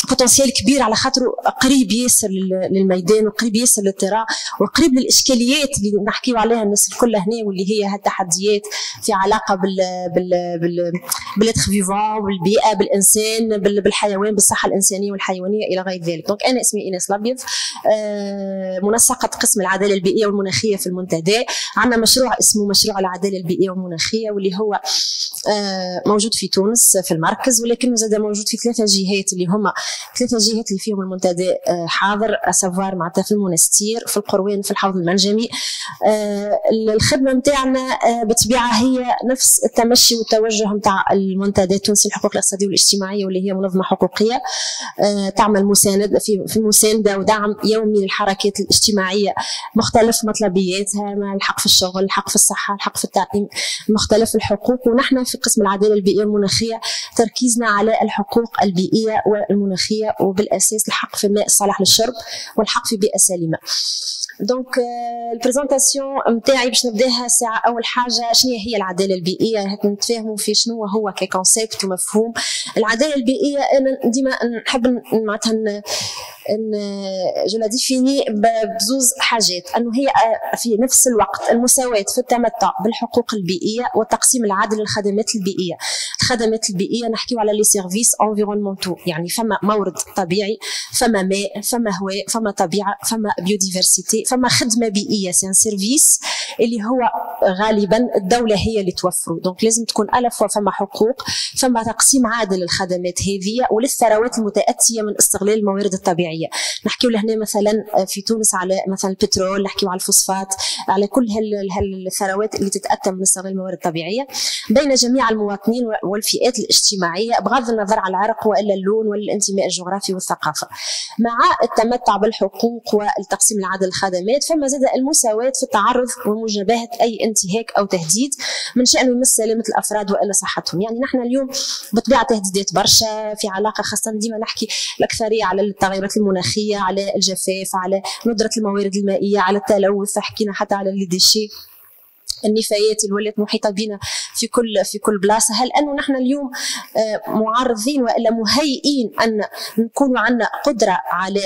بوتنسيال كبير على خاطره قريب ياسر للميدان وقريب ياسر للتراء وقريب للإشكاليات اللي نحكيو عليها الناس الكل هنا، واللي هي هالتحديات في علاقة بالإتر فيفون بالبيئة بالإنسان بالحيوان بالصحة الإنسانية والحيوانية إلى غير ذلك. دونك أنا اسمي إيناس الأبيض، منسقة قسم العدالة البيئية والمناخية في المنتدى. عندنا مشروع اسمه مشروع العدالة البيئية والمناخية واللي هو موجود في تونس في المركز، ولكنه زاد موجود في 3 جهات اللي هما 3 جهات اللي فيهم المنتدى حاضر، اسافوار معناتها في المنستير في القروان في الحوض المنجمي. الخدمه نتاعنا بالطبيعه هي نفس التمشي والتوجه نتاع المنتدى التونسي للحقوق الاقتصاديه والاجتماعيه واللي هي منظمه حقوقيه تعمل مساندة في مسانده ودعم يومي للحركات الاجتماعيه مختلف مطلبياتها، الحق في الشغل، الحق في الصحه، الحق في التعليم، مختلف الحقوق. ونحن في قسم العداله البيئيه والمناخيه تركيزنا على الحقوق البيئيه والمناخيه وبالاساس الحق في الماء الصالح للشرب والحق في بيئه سليمه. دونك البريزونطاسيون نتاعي باش نبداها ساعه. اول حاجه شنو هي العداله البيئيه، نتفاهموا في شنو هو ككونسيبت ومفهوم. العداله البيئيه انا ديما نحب معناتها جو لا ديفيني بزوز حاجات، انه هي في نفس الوقت المساواه في التمتع بالحقوق البيئيه والتقسيم العادل للخدمات البيئيه. الخدمات البيئيه نحكيو على لي سيرفيس انفيرونمونتو، يعني فما مورد طبيعي، فما ماء، فما هواء، فما طبيعه، فما بيوديفرسيتي، فما خدمه بيئيه. سي ان سيرفيس اللي هو غالبا الدوله هي اللي توفره. دونك لازم تكون الافوا فما حقوق، فما تقسيم عادل للخدمات هذه وللثروات المتاتيه من استغلال الموارد الطبيعيه. نحكيو لهنا مثلا في تونس على مثلا البترول، نحكيو على الفوسفات، على كل هالثروات اللي تتاتى من استغلال الموارد الطبيعيه بين جميع المواطنين والفئات الاجتماعيه بغض النظر على العرق والا اللون ولا الانتماء الجغرافي والثقافه. مع التمتع بالحقوق والتقسيم العادل للخدمات فما زاد المساواه في التعرض ومجابهه اي انتهاك او تهديد من شأنه يمس سلامه الافراد والا صحتهم. يعني نحن اليوم بطبيعه تهديدات برشا في علاقه، خاصه ديما نحكي الاكثريه على التغيرات المناخيه، على الجفاف، على ندره الموارد المائيه، على التلوث، حكينا حتى على لي ديشي، النفايات اللي ولات محيطه بنا في كل بلاصه. هل انه نحن اليوم معرضين والا مهيئين ان نكونوا عندنا قدره على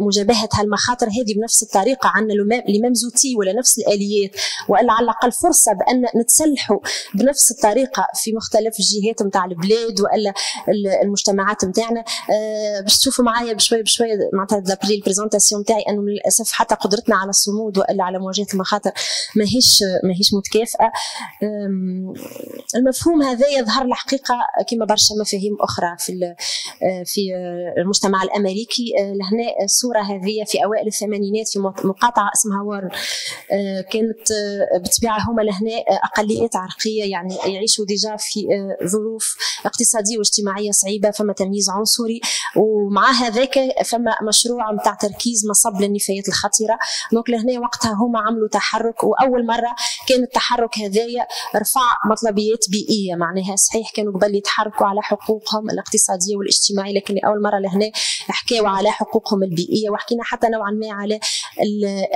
مجابهه هالمخاطر هذه بنفس الطريقه؟ عندنا لي ميم زوتي ولا نفس الاليات ولا على الاقل فرصه بان نتسلحوا بنفس الطريقه في مختلف الجهات نتاع البلاد والا المجتمعات نتاعنا؟ باش تشوفوا معايا بشويه معناتها دابري البريزونطاسيون نتاعي انه للاسف حتى قدرتنا على الصمود والا على مواجهه المخاطر ماهيش متكافئه. المفهوم هذا يظهر الحقيقه كما برشا مفاهيم اخرى في المجتمع الامريكي. لهنا الصوره هذه في اوائل الثمانينات في مقاطعه اسمها وارن، كانت بالطبيعه هما لهنا اقليات عرقيه يعني يعيشوا ديجا في ظروف اقتصاديه واجتماعيه صعيبه، فما تمييز عنصري، ومع هذاك فما مشروع نتاع تركيز مصب للنفايات الخطيره. دونك لهنا وقتها هما عملوا تحرك، واول مره كانت التحرك هذايا رفع مطلبيات بيئيه، معناها صحيح كانوا قبل يتحركوا على حقوقهم الاقتصاديه والاجتماعيه، لكن اول مره لهنا حكاوا على حقوقهم البيئيه، وحكينا حتى نوعا ما على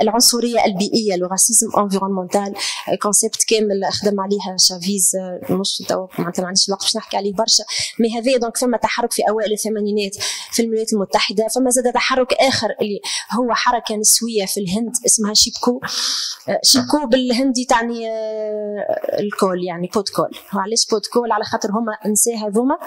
العنصريه البيئيه، لو راسيزم انفيرونمونتال، كونسيبت كامل خدم عليها شافيز، مش معناتها ما عنديش الوقت باش نحكي عليه برشا. مي هذايا دونك فما تحرك في اوائل الثمانينات في الولايات المتحده. فما زاد تحرك اخر اللي هو حركه نسويه في الهند اسمها شيبكو. شيبكو بالهندي تعني الكول، يعني بود كول. وعلاش بود كول؟ على خاطر هما نساء هذوما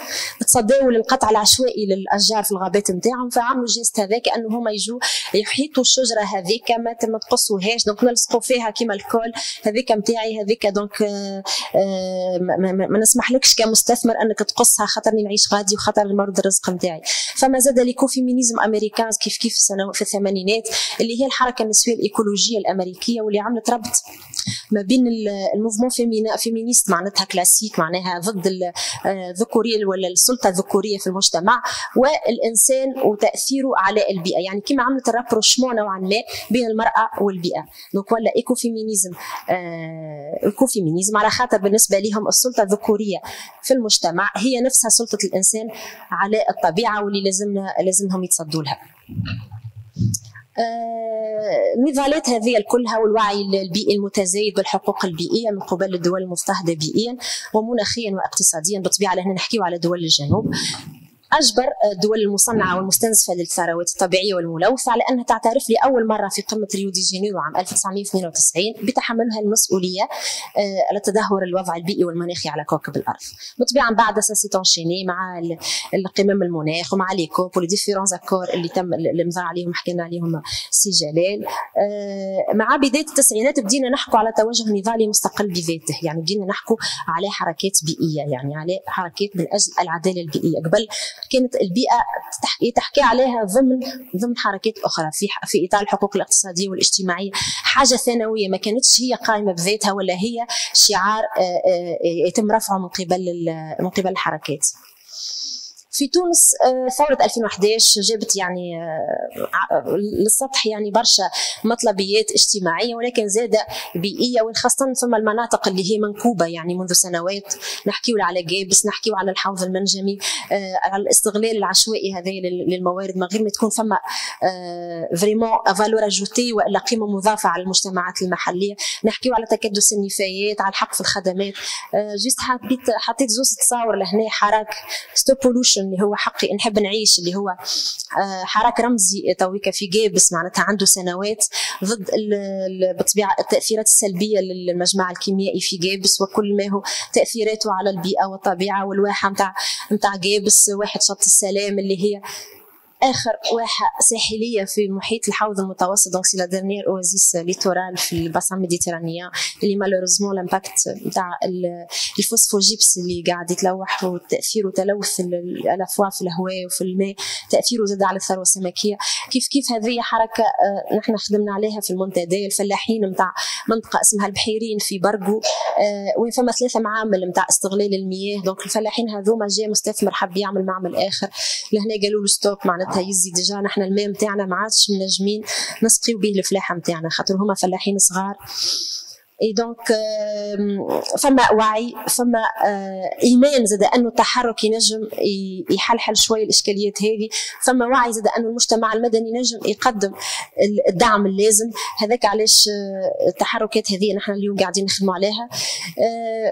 تصداوا للقطع العشوائي للاشجار في الغابات نتاعهم، فعملوا جيست هذاك انه هما يجوا يحيطوا الشجره هذيك ما تقصوهاش، دونك نلصقوا فيها كيما الكول هذيك نتاعي هذيك، دونك ما نسمحلكش كمستثمر انك تقصها خاطرني نعيش غادي وخاطر مرض الرزق نتاعي. فما زاد ليكوفيمينيزم امريكان كيف في الثمانينات اللي هي الحركه النسويه الايكولوجيه الامريكيه، واللي عملت ربط ما بين الموفمون فيمينيست معناتها كلاسيك، معناها ضد الذكوريه ولا السلطه الذكوريه في المجتمع والانسان وتاثيره على البيئه، يعني كما عملت الرابروشمون نوعا ما بين المراه والبيئه. دونك ولا ايكوفيمينيزم، الكوفيمينيزم على خاطر بالنسبه لهم السلطه الذكوريه في المجتمع هي نفسها سلطه الانسان على الطبيعه واللي لازمهم يتصدوا لها. النضالات هذه كلها والوعي البيئي المتزايد بالحقوق البيئيه من قبل الدول المضطهده بيئيا ومناخيا واقتصاديا، بالطبيعه لهنا نحكيو على دول الجنوب، أجبر الدول المصنعة والمستنزفة للثروات الطبيعية والملوثة على أنها تعترف لأول مرة في قمة ريو دي جانيرو عام 1992 بتحملها المسؤولية على تدهور الوضع البيئي والمناخي على كوكب الأرض. بالطبيعة بعد سيتونشيني مع القمم المناخ ومع لي كوب وليديفيرونز أكور اللي مضى عليهم حكينا عليهم سي جلال. مع بداية التسعينات بدينا نحكوا على توجه نضالي مستقل بذاته، يعني بدينا نحكوا على حركات بيئية، يعني على حركات من أجل العدالة البيئية. قبل كانت البيئة تحكي عليها ضمن حركات أخرى في إطار الحقوق الاقتصادية والاجتماعية، حاجة ثانوية ما كانتش هي قائمة بذاتها ولا هي شعار يتم رفعه من قبل الحركات. في تونس ثورة 2011 جابت يعني للسطح يعني برشا مطلبيات اجتماعية ولكن زادة بيئية، وخاصة ثم المناطق اللي هي منكوبة يعني منذ سنوات، نحكيو على جابس، نحكيو على الحوض المنجمي، على الاستغلال العشوائي هذا للموارد من غير ما تكون فما فريمون فالور اجوتي ولا قيمة مضافة على المجتمعات المحلية، نحكيو على تكدس النفايات، على الحق في الخدمات. جيست حطيت زوز تصاور لهنا، حراك ستوب بولوشن اللي هو حقي نحب نعيش، اللي هو حراك رمزي تويكا في جابس معناتها عنده سنوات ضد بالطبيعه التاثيرات السلبيه للمجمع الكيميائي في جابس وكل ما هو تاثيراته على البيئه والطبيعه. والواحه نتاع جابس واحد شط السلام اللي هي اخر واحه ساحليه في محيط الحوض المتوسط، دونك سي لا ديرنيير اوازيس ليتورال في الباسان ميديتيرانيان اللي مالوريزمون الامباكت نتاع الفوسفوجيبس اللي قاعد يتلوح وتاثيره تلوث الافواع في الهواء وفي الماء، تاثيره زاد على الثروه السمكيه. كيف هذه حركه نحن خدمنا عليها في المنتدى. الفلاحين نتاع منطقه اسمها البحيرين في برقو وين فما 3 معامل نتاع استغلال المياه، دونك الفلاحين هذوما جاء مستثمر حب يعمل معمل اخر لهنا قالوا له ستوب معناتها يزي ديجا نحن الماء نتاعنا ما عادش منجمين نسقيو به الفلاحه نتاعنا خاطر هما فلاحين صغار. اي دونك فما وعي، فما ايمان زاد انه التحرك ينجم يحلحل شويه الاشكاليات هذه، فما وعي زاد انه المجتمع المدني ينجم يقدم الدعم اللازم. هذاك علاش التحركات هذه نحن اليوم قاعدين نخدموا عليها.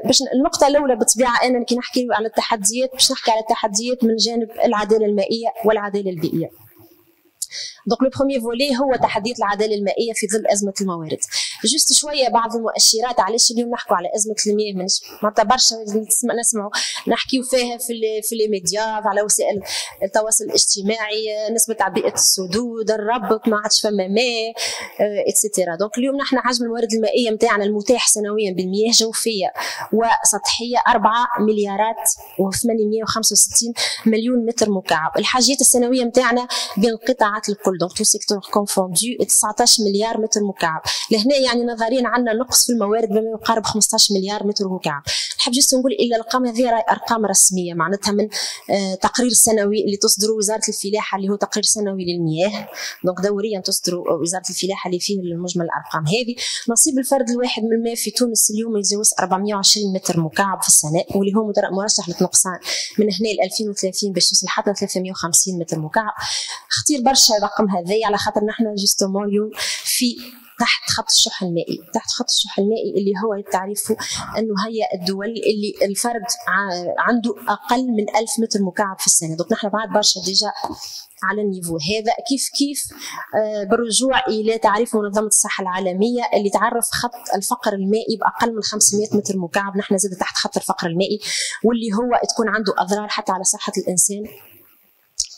باش النقطه الاولى بالطبيعه انا كي نحكي على التحديات باش نحكي على التحديات من جانب العداله المائيه والعداله البيئيه. دونك لو بروميير فولي هو تحديات العداله المائيه في ظل ازمه الموارد. جست شويه بعض المؤشرات علاش اليوم نحكوا على ازمه المياه، معناتها برشا نسمعوا نحكيو فيها في لي ميديا، على وسائل التواصل الاجتماعي، نسبه تعبئه السدود، الربط، ما عادش فما ماء اتسيتيرا. دونك اليوم نحن حجم الموارد المائيه نتاعنا المتاح سنويا بالمياه جوفيه وسطحيه 4 مليارات و865 مليون متر مكعب. الحاجيات السنويه نتاعنا بين القطاعات الكل دونك تو سيكتور كونفوندو 19 مليار متر مكعب. لهنا يعني نظريا عندنا نقص في الموارد بما يقارب 15 مليار متر مكعب. نحب جست نقول إلا الأرقام هذه أرقام رسمية، معناتها من تقرير سنوي اللي تصدره وزارة الفلاحة اللي هو تقرير سنوي للمياه، دونك دوريا تصدر وزارة الفلاحة اللي فيه المجمل الأرقام هذه. نصيب الفرد الواحد من الماء في تونس اليوم يتجاوز 420 متر مكعب في السنة، واللي هو مرشح للنقصان من هنا ل 2030 باش توصل حتى 350 متر مكعب. خطير برشا الرقم هذا على خاطر نحن جوستومون اليوم في تحت خط الشح المائي، تحت خط الشح المائي اللي هو تعرفوا انه هي الدول اللي الفرد عنده اقل من 1000 متر مكعب في السنه. دونك نحن بعد برشا ديجا على النيفو هذا. كيف بالرجوع الى تعريف منظمه الصحه العالميه اللي تعرف خط الفقر المائي باقل من 500 متر مكعب، نحن زاد تحت خط الفقر المائي، واللي هو تكون عنده اضرار حتى على صحه الانسان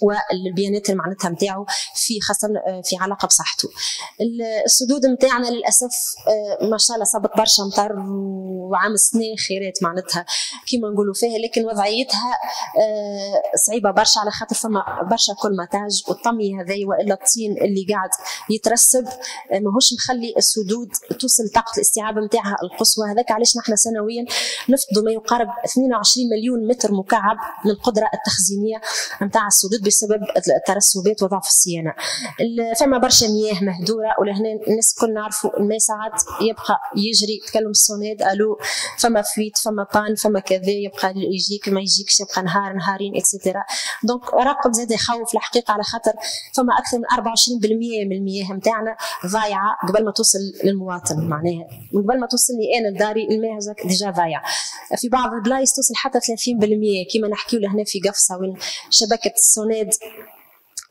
والبيانات اللي معناتها نتاعو في خاصه في علاقه بصحته. السدود نتاعنا للاسف ما شاء الله صابت برشا مطر وعام السنه خيرات معناتها كيما نقولوا فيها، لكن وضعيتها صعيبه برشا على خاطر فما برشا كلماتاج والطمي هذايا والا الطين اللي قاعد يترسب ماهوش مخلي السدود توصل طاقه الاستيعاب نتاعها القصوى. هذاك علاش نحن سنويا نفقدوا ما يقارب 22 مليون متر مكعب من القدره التخزينيه نتاع السدود بسبب الترسبات وضعف الصيانه. فما برشا مياه مهدوره، ولهنا الناس الكل نعرفوا الماء ساعات يبقى يجري تكلم السوناد الو فما فويت فما بان فما كذا، يبقى يجيك ما يجيكش، يبقى نهار نهارين اكسترا. دونك رقم زاد يخوف الحقيقه على خاطر فما اكثر من 24% من المياه نتاعنا ضايعه قبل ما توصل للمواطن، معناها من قبل ما توصلني انا لداري المياه هذاك ديجا ضايع. في بعض البلايص توصل حتى 30% كيما نحكيو لهنا في قفصه وين شبكه السوناد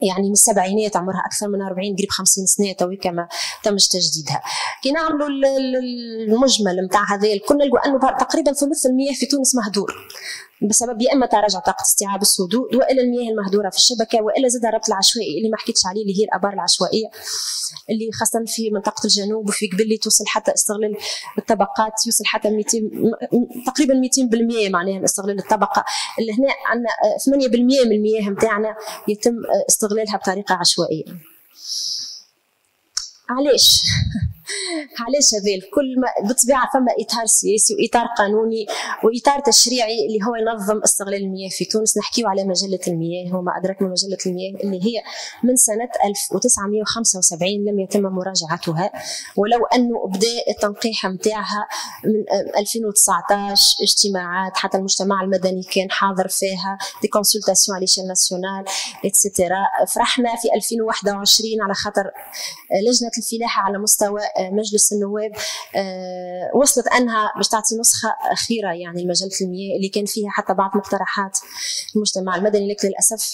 يعني من السبعينات عمرها اكثر من 40 قريب 50 سنه تويكا ما تمش تجديدها. كي نعملوا المجمل نتاع هذا الكل نلقوا انه تقريبا ثلث المياه في تونس مهدور بسبب يا اما تراجع طاقه استيعاب السدود والا المياه المهدوره في الشبكه والا زاد الربط العشوائي اللي ما حكيتش عليه اللي هي الابار العشوائيه اللي خاصه في منطقه الجنوب وفي قبلي توصل حتى استغلال الطبقات يوصل حتى 200 تقريبا 200% معناها استغلال الطبقه اللي هنا عندنا 8% من المياه نتاعنا يتم استغلالها بطريقه عشوائيه. علاش هذا الكل؟ بالطبيعه فما اطار سياسي واطار قانوني واطار تشريعي اللي هو ينظم استغلال المياه في تونس. نحكيو على مجله المياه وما ادراك ما مجله المياه اللي هي من سنه 1975 لم يتم مراجعتها، ولو انه بدا التنقيح نتاعها من 2019 اجتماعات حتى المجتمع المدني كان حاضر فيها دي كونسلتاسيون على ليشيل ناسيونال اتسيتيرا. فرحنا في 2021 على خاطر لجنه الفلاحه على مستوى مجلس النواب وصلت انها باش تعطي نسخه اخيره يعني لمجله المياه اللي كان فيها حتى بعض مقترحات المجتمع المدني، لكن للاسف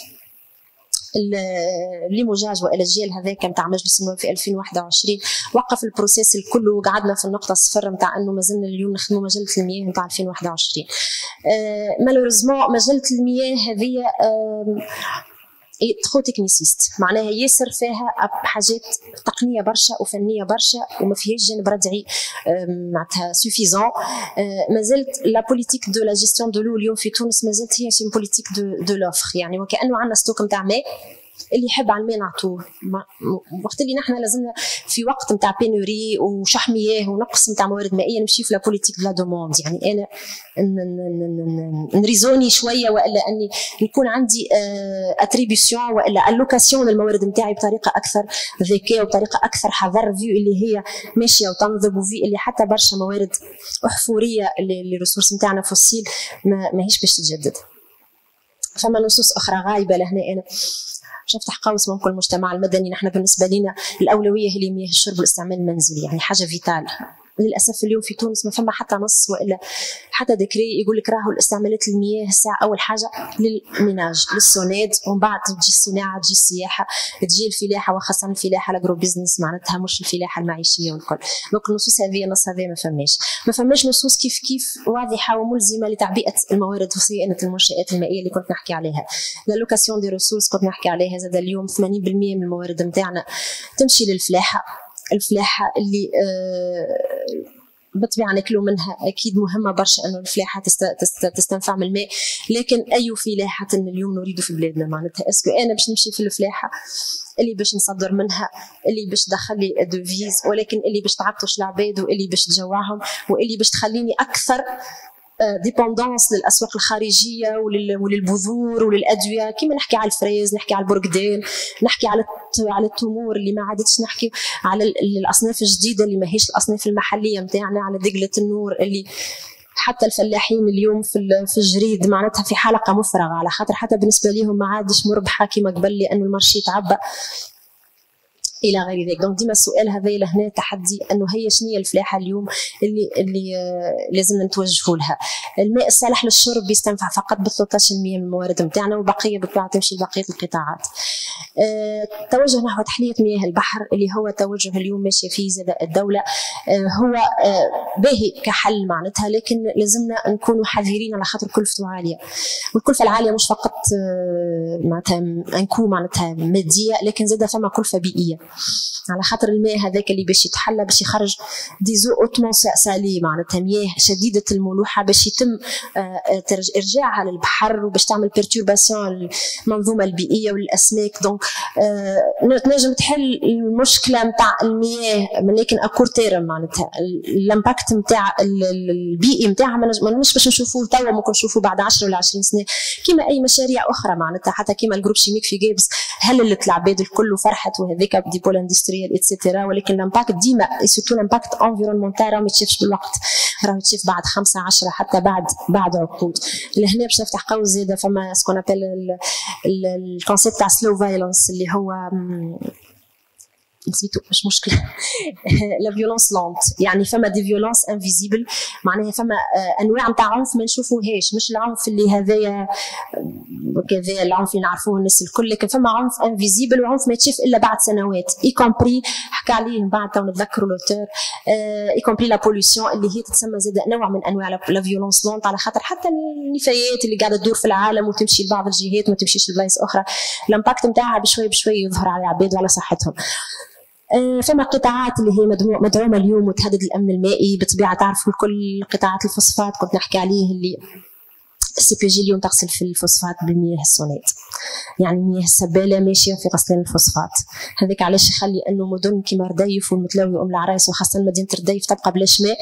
لمجاج والاجيال هذاك نتاع مجلس النواب في 2021 وقف البروسيس الكل وقعدنا في النقطه الصفر نتاع انه مازلنا اليوم نخدموا مجله المياه نتاع 2021. مالوريزمون مجله المياه هذه تخو تكنيسيست معناها ياسر فيها حاجات تقنيه برشا وفنيه برشا وما فيهاش جانب ردعي معناتها سوفيزون. مازالت لا بوليتيك دو لا جيستيون دو لو اليوم في تونس مازالت هي سي بوليتيك دو لوفر، يعني وكانه عندنا ستوك نتاع ماء اللي يحب على الماء نعطوه، وقت اللي نحن لازمنا في وقت نتاع بينوري وشح مياه ونقص نتاع موارد مائيه نمشي في لا بوليتيك لا دوموند. يعني انا نريزوني شويه والا اني يكون عندي اتريبيسيون والا اللوكاسيون للموارد نتاعي بطريقه اكثر ذكاء وبطريقه اكثر حذر، في اللي هي ماشيه وتنضب وفي اللي حتى برشا موارد احفوريه اللي الريسورس نتاعنا فوسيل ماهيش باش تتجدد. فما نصوص اخرى غايبه لهنا. انا باش نفتح قوس ممكن المجتمع المدني، نحن بالنسبه لنا الاولويه هي مياه الشرب والاستعمال المنزلي، يعني حاجه فيتال. للاسف اليوم في تونس ما فما حتى نص والا حتى ديكري يقول لك راهو الاستعمالات المياه الساعه اول حاجه للميناج للسوناد ومن بعد تجي الصناعه تجي السياحه تجي الفلاحه وخاصه الفلاحه الاجرو بيزنس معناتها مش الفلاحه المعيشيه والكل. دونك النصوص هذه النص هذا ما فماش نصوص كيف واضحه وملزمه لتعبئه الموارد وصيانه المنشات المائيه اللي كنت نحكي عليها. لا لوكاسيون دي ريسورس كنت نحكي عليها زاد اليوم 80% من الموارد نتاعنا تمشي للفلاحه. الفلاحه اللي بالطبيعه ناكلوا منها، اكيد مهمه برشا انه الفلاحه تستنفع من الماء، لكن اي فلاحه اليوم نريد في بلادنا؟ معناتها اسكو انا باش نمشي في الفلاحه اللي باش نصدر منها، اللي باش تدخل لي دوفيز، ولكن اللي باش تعطش العباد واللي باش تجوعهم واللي باش تخليني اكثر ديبوندونس للاسواق الخارجيه وللبذور وللادويه، كيما نحكي على الفريز، نحكي على البرقدان، نحكي على التمور اللي ما عادتش، نحكي على الاصناف الجديده اللي ماهيش الاصناف المحليه نتاعنا، على دقله النور اللي حتى الفلاحين اليوم في الجريد معناتها في حلقه مفرغه، على خاطر حتى بالنسبه لهم ما عادش مربحه كيما قبل لانه المارشي تعبى الى غير ذلك. دونك ديما السؤال هذا لهنا تحدي انه هي شنو الفلاحه اليوم اللي لازم نتوجهوا لها. الماء الصالح للشرب يستنفع فقط ب 13% من الموارد نتاعنا، وبقيه بالطبيعه تمشي لبقيه القطاعات. توجه نحو تحليه مياه البحر اللي هو توجه اليوم ماشيه فيه زاد الدوله، هو باهي كحل معناتها، لكن لازمنا نكونوا حذرين على خاطر كلفته عاليه، والكلفه العاليه مش فقط معناتها انكو معناتها ماديه، لكن زاد فما كلفه بيئيه، على خاطر الماء هذاك اللي باش يتحلى باش يخرج ديزو اوتمون سالي، معناتها مياه شديده الملوحه باش يتم ارجاعها للبحر وباش تعمل بيرتورباسيون المنظومه البيئيه والاسماك. دونك تنجم تحل المشكله نتاع المياه، لكن اكور تيرم معناتها الامباكت نتاع البيئي نتاعها ماناش باش نشوفوه توا، ممكن نشوفوه بعد 10 ولا 20 سنه، كيما اي مشاريع اخرى معناتها، حتى كيما الجروب شيميك في جابس هللت العباد الكل وفرحت وهذيك دي بول اندستريال اتسيتيرا، ولكن الامباكت ديما سورتو الامباكت انفيرونمونتال راه ما يتشافش بالوقت، راه يتشاف بعد 5 10 حتى بعد عقود. لهنا باش نفتح قوس زاده فما سكون ابل الكونسيبت تاع سلو فايلنس اللي هو نسيتو مش مشكله لا فيولونس لونت، يعني فما دي فيولونس انفيزيبل، معناها فما انواع نتاع عنف ما نشوفوهاش، مش العنف اللي هذايا كذا العنف اللي نعرفوه الناس الكل، لكن فما عنف انفيزيبل وعنف ما يتشاف الا بعد سنوات، اي كومبري حكى عليه من بعد تو نتذكروا لوتور، اي كومبري لا بوليسيون اللي هي تتسمى زاد نوع من انواع لا فيولونس لونت، على خاطر حتى النفايات اللي قاعده تدور في العالم وتمشي لبعض الجهات ما تمشيش لبلايص اخرى، الامباكت نتاعها بشوي بشوي يظهر على العباد وعلى صحتهم. فما قطاعات اللي هي مدعومه اليوم وتهدد الامن المائي، بالطبيعه تعرفوا الكل قطاعات الفوسفات كنت نحكي عليه، اللي السي بي جي اليوم تغسل في الفوسفات بالمياه السونات، يعني المياه السباله ماشيه في غسلان الفوسفات، هذاك علاش يخلي انه مدن كيما رديف والمتلاوي وام العرايس وخاصه مدينه رديف تبقى بلاش ماء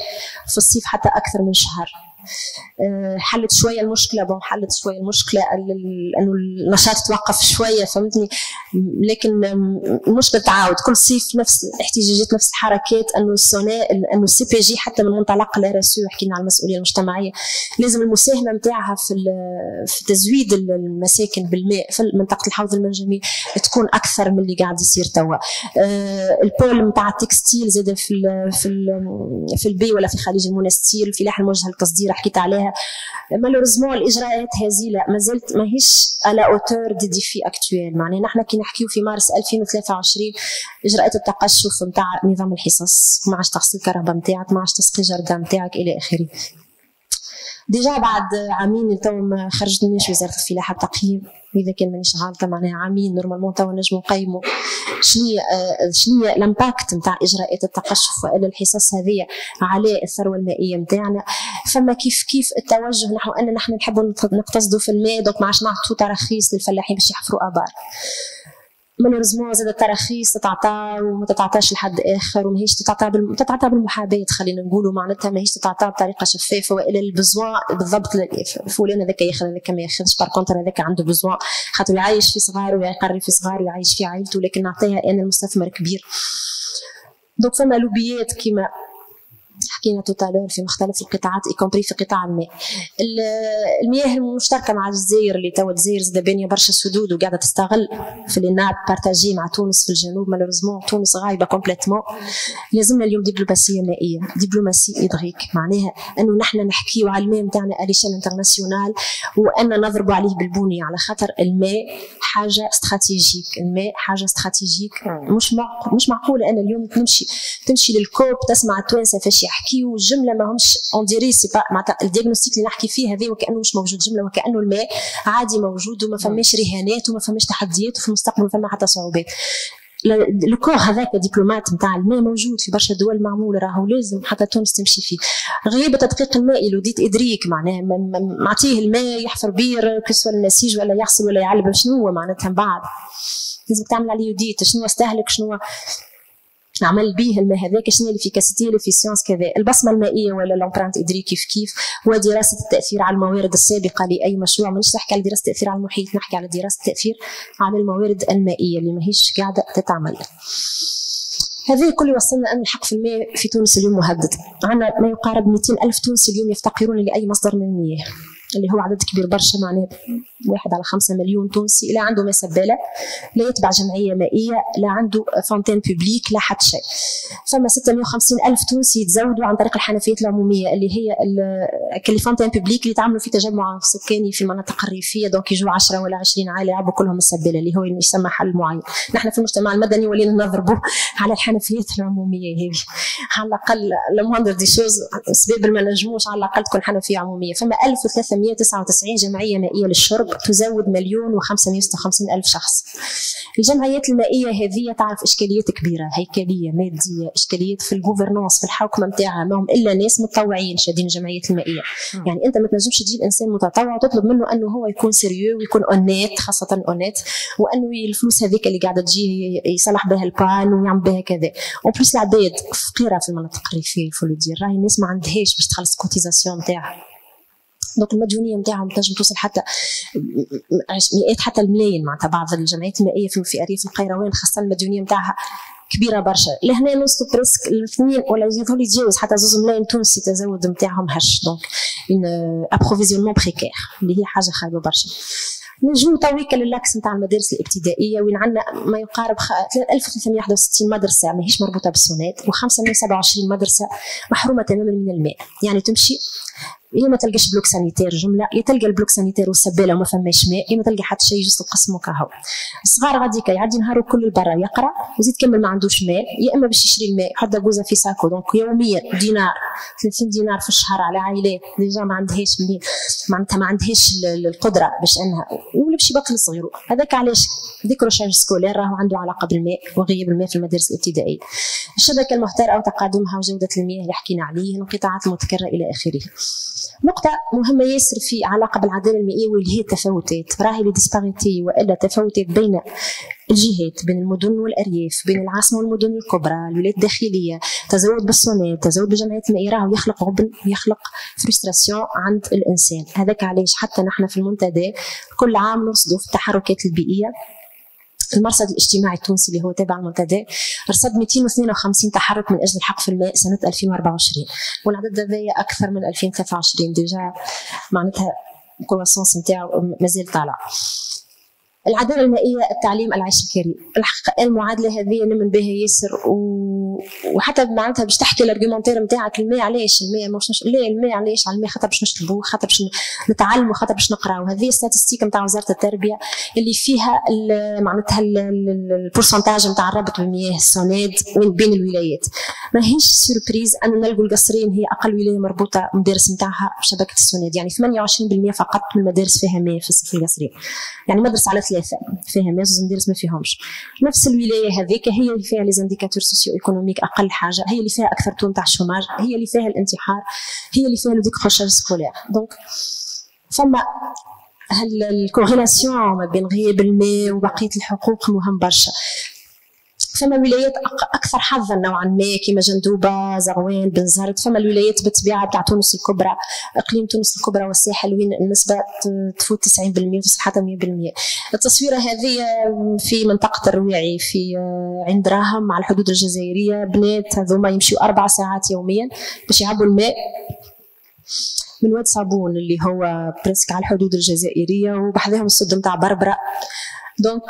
في الصيف حتى اكثر من شهر. حلت شويه المشكله، انه النشاط توقف شويه فهمتني، لكن المشكله تعاود كل صيف نفس الاحتجاجات نفس الحركات، انه انه السي بي جي حتى من منطلق الRSE حكينا على المسؤوليه المجتمعيه لازم المساهمه نتاعها في تزويد المساكن بالماء في منطقه الحوض المنجمي تكون اكثر من اللي قاعد يصير توا. البول نتاع التكستيل زاد في البي ولا في خليج المنستير الفلاحه الموجهه للتصدير حكيت عليها، مالوريزمون الاجراءات هذه ما زلت ماهيش على اوتور دي ديفي اكتويل، معناها نحن كي نحكيو في مارس 2023 اجراءات التقشف نتاع نظام الحصص، ما عادش تغسل الكهرباء نتاعك، ما عادش تسقي جردة نتاعك الى اخره. ديجا بعد عامين تو ما خرجتنيش وزاره الفلاحه بتقييم، اذا كان مانيش غالطه معناها عامين نورمالمون تو نجموا نقيموا شنو الامباكت نتاع اجراءات التقشف والا الحصص هذه على الثروه المائيه نتاعنا. فما كيف التوجه نحو ان نحن نحبوا نقتصدوا في الماء، دوك ما عادش نعطوا تراخيص للفلاحين باش يحفروا ابار، مالوريزمون زاد التراخيص تتعطى وما تتعطاش لحد اخر، وماهيش تتعطى بالمحاباه، خلينا نقولوا معناتها ماهيش تتعطى بطريقه شفافه والا البزوان بالضبط، فلان هذاك ياخذ هذاك ما ياخذش، بار كونتر هذاك عنده بزوان خاطر يعيش في صغار ويقري في صغار ويعيش في عائلته، لكن نعطيها انا المستثمر كبير. دوك فما لوبيات كيما حكينا توتالور في مختلف القطاعات ايكومبري في قطاع الماء. المياه المشتركه مع الجزائر اللي توا الجزائر زاد بانيه برشا سدود وقاعده تستغل في ليناب بارتاجي مع تونس في الجنوب، مالوريزمون تونس غايبه كومبليتمون. لازمنا اليوم دبلوماسيه مائيه، دبلوماسيه ادغيك، معناها انه نحن نحكيو على الماء نتاعنا اليشان انترناسيونال وان نضربوا عليه بالبنيه، على خاطر الماء حاجه استراتيجيك، الماء حاجه استراتيجيك مش معقوله انا اليوم تمشي للكوب تسمع التوانسه فاش يحكيوا الجمله ما همش اون ديري سي با معناتها الدياغنوستيك اللي نحكي فيه هذا وكانه مش موجود جمله، وكانه الماء عادي موجود وما فماش رهانات وما فماش تحديات وفي المستقبل ما فما حتى صعوبات. لو كور هذاك دبلومات نتاع الماء موجود في برشا دول معمول، راهو لازم حتى تونس تمشي فيه. غياب التدقيق المائي لوديت ادريك معناها معطيه الماء يحفر بير كسوة النسيج ولا يغسل ولا يعلب، شنو هو معناتها من بعد لازم تعمل عليه يوديت شنو استهلك شنو نعمل به الماء هذاك، شنو الافيكاسيتي الافيسيونس كذا. البصمه المائيه ولا لامبرانت ادري كيف ودراسه التاثير على الموارد السابقه لاي مشروع. مانيش نحكي على دراسه التاثير على المحيط، نحكي على دراسه التاثير على الموارد المائيه اللي ماهيش قاعده تتعمل. هذه كل يوصلنا أن الحق في الماء في تونس اليوم مهدد. عندنا ما يقارب 200,000 تونسي اليوم يفتقرون لأي مصدر من المياه، اللي هو عدد كبير برشا، معناه 1 على 5 مليون تونسي لا عنده ماء سبالة، لا يتبع جمعية مائية، لا عنده فونتين بوبليك، لا حتى شيء. فما 650,000 تونسي يتزودوا عن طريق الحنفيات العمومية اللي هي الفونتين بوبليك اللي تعملوا في تجمع سكاني في المناطق الريفية، دونك يجوا 10 ولا 20 عائلة يعبوا كلهم السبالة اللي هو يسمى حل معين. نحن في المجتمع المدني ولينا نضربوا على الحنفيات العمومية هذه، على الأقل لمهندر دي شوز سباب ما نجموش على الأقل تكون حنفية عمومية. فما 1399 جمعية مائية للشرب تزود 1,556,000 شخص. الجمعيات المائية هذه تعرف إشكاليات كبيرة هيكلية مادية، إشكاليات في الجوفرنانس في الحوكمة نتاعها، ما هم إلا ناس متطوعين شادين الجمعيات المائية. يعني أنت ما تنجمش تجيب إنسان متطوع وتطلب منه أنه هو يكون سيريو ويكون أونيت، خاصة أونيت، وأنه الفلوس هذيك اللي قاعدة تجي يصلح بها البان ويعمل بها كذا. أون بليس العباد فقيرة في المناطق الريفية فولو دير، راهي الناس ما عندهاش باش تخلص كوتيزاسيون نتاعها، دونك المديونيه نتاعهم تنجم توصل حتى مئات حتى الملايين. معناتها بعض الجمعيات المائيه في ارياف القيروان خاصه المديونيه نتاعها كبيره برشا. لهنا نوصلوا بريسك الاثنين ولا يظهر يتجاوز حتى 2 ملايين تونسي التزود نتاعهم هش، دونك ان ابروفيزيونمون بريكير اللي هي حاجه خايبه برشا. نجمو تويك للاكس نتاع المدارس الابتدائيه وين عندنا ما يقارب 1361 مدرسه ماهيش مربوطه بالسونات، و527 مدرسه محرومه تماما من الماء. يعني تمشي يا ما تلقاش بلوك سانيتير جمله، يا تلقى البلوك سانيتير والسباله وما فماش ماء، يا ما تلقى حتى شيء يجوز تقسمو كهو. الصغار غاديكا يعدي نهارو كل برا يقرا ويزيد كمل ما عندوش ماء، يا اما باش يشري الماء يحط داكوزه في ساكو، دونك يوميا دينار 30 دينار في الشهر على عائلات ديجا ما عندهاش معناتها ما عندهاش القدره باش انها ولا باش يبطل صغيرو. هذاك علاش ديكروشاج سكولير راهو عنده علاقه بالماء وغياب الماء في المدارس الابتدائيه. الشبكه المحترقه وتقادمها وجوده المياه اللي حكينا عليه، الانقطاعات المتكرره الى اخره. نقطة مهمة ياسر في علاقة بالعدالة المائية واللي هي التفاوتات، راهي لي ديسباريتي والا تفاوتات بين الجهات، بين المدن والأرياف، بين العاصمة والمدن الكبرى، الولايات الداخلية، تزود بالصونات، تزود بالجمعيات المائية، راهو يخلق غبن ويخلق فرستراسيون عند الإنسان. هذاك علاش حتى نحن في المنتدى كل عام نرصدوا في التحركات البيئية. المرصد الاجتماعي التونسي اللي هو تابع المنتدى رصد 252 تحرك من اجل الحق في الماء سنه 2024، والعدد هذايا اكثر من 2023 ديجا، معناتها الكرواسونس نتاعو مازال طالع. العداله المائيه، التعليم، العيش الكريم، الحقيقه المعادله هذه نمن بها ياسر وحتى معناتها باش تحكي الارغيومونتير نتاعك الماء علاش الماء مش لا الماء علاش على الماء خاطر باش نشربوه، خاطر باش نتعلموا، خاطر باش نقراو. هذه ستاتستيك نتاع وزاره التربيه اللي فيها معناتها البورسنتاج نتاع الربط بالمياه السوناد بين الولايات. ماهيش سوربريز ان نلقوا القصرين هي اقل ولايه مربوطه المدارس نتاعها بشبكه السوناد، يعني 28% فقط من المدارس فيها ماء في القصرين، يعني مدرسه على 3 فيها ماء، زوج مدارس ما فيهمش. نفس الولايه هذيك هي اللي فيها لي زانديكاتور سوسيو ايكونوميك اقل حاجه، هي اللي فيها اكثر تون تاع الشوماج، هي اللي فيها الانتحار، هي اللي فيها لو ديكروشاج سكولير. دونك فما الكوريلاسيون ما بين غياب الماء وبقيه الحقوق مهم برشا. فما ولايات اكثر حظا نوعا ما كما جندوبه، زغوان، بنزرت. فما الولايات بالطبيعه تاع تونس الكبرى، اقليم تونس الكبرى والساحل وين النسبه تفوت 90% توصل حتى 100%. التصويره هذه في منطقه الرواعي في عين دراهم على الحدود الجزائريه، بنات هذوما يمشيوا 4 ساعات يوميا باش يعبوا الماء من واد صابون اللي هو بريسك على الحدود الجزائريه، وبحذاهم السد نتاع بربره. دونك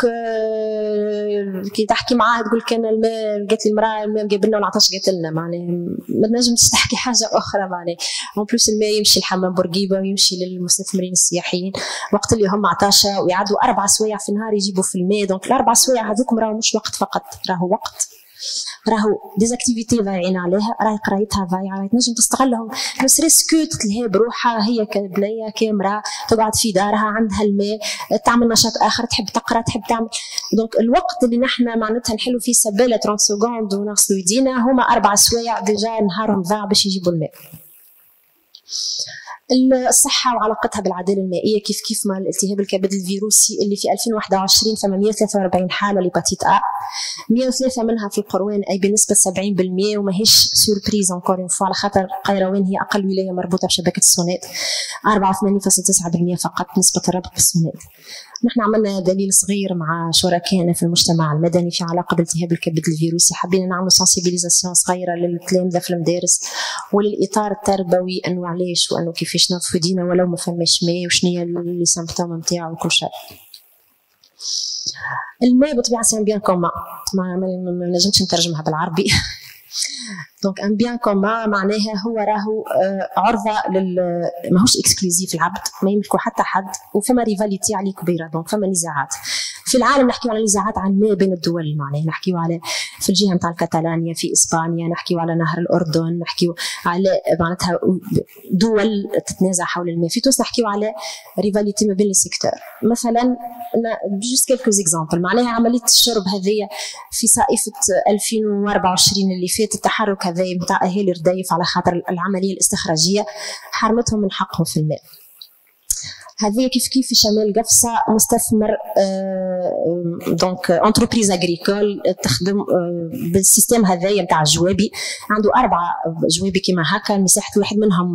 كي تحكي معاه تقول كان الماء، قالت لي المراه الماء جابلنا والعطش قالت لنا، معناها ما تنجمش تحكي حاجه اخرى. معناها اون بلوس الماء يمشي لحمام بورقيبه ويمشي للمستثمرين السياحيين وقت اللي هم عطاشه ويعدوا 4 سوايع في النهار يجيبوا في الماء. دونك ال4 سوايع هذوك راهو مش وقت فقط، راهو وقت راهو ديزاكتيفيتي ضايعين عليها، راهي قرايتها ضايعه، راهي تنجم تستغلهم لو سريسكو تتلهي بروحها هي كبنيه كامراه تقعد في دارها عندها الماء تعمل نشاط اخر، تحب تقرا تحب تعمل. دونك الوقت اللي نحن معناتها نحلوا فيه سباله 30 سكوند ونغسلوا يدينا هما 4 سوايع ديجا نهارهم ضاع باش يجيبوا الماء. الصحة وعلاقتها بالعدالة المائية كيف ما الالتهاب الكبد الفيروسي اللي في 2021 فما 143 حالة لباتيت A، 103 منها في القروان أي بنسبة 70%، وماهيش سوربريز انكور اون فوا على خاطر قيروان هي أقل ولاية مربوطة بشبكة السونات، 84.9% فقط نسبة الربط بالسونات. نحن عملنا دليل صغير مع شركائنا في المجتمع المدني في علاقة بالتهاب الكبد الفيروسي، حبينا نعمل سنسيبيليزاسيون صغيرة للتلامذة في المدارس وللإطار التربوي أنه علاش وأنه كيفاش نظفوا يدينا ولو ما فماش ماء وشنيا لي سيمبتوم نتاعو وكل شيء. الماء بطبيعة سي ان بيان كومان، ما نجمش نترجمها بالعربي. دونك ان بيان كومان معناها هو راهو عرضه ماهوش اكسكلوزيف العبد، ما يملكو حتى حد، وفما ريفاليتي عليه كبيره، دونك فما نزاعات في العالم. نحكيو على نزاعات عن الماء بين الدول، معناها نحكيو على في الجهه نتاع الكتالانيا في اسبانيا، نحكيو على نهر الاردن، نحكيو على معناتها دول تتنازع حول الماء. في تونس نحكيو على ريفاليتي ما بين لي سيكتور، مثلا جوست كيلكوز اكزامبل، معناها عمليه الشرب هذه في صيفه 2024 اللي فات، التحرك هذا نتاع اهالي ردايف على خاطر العمليه الاستخراجيه حرمتهم من حقهم في الماء. هذه كيف في شمال قفصة مستثمر دونك انتربريز اغريكول تخدم بالسيستم هذايا نتاع الجوابي، عنده 4 جوابي كيما هكا، مساحة واحد منهم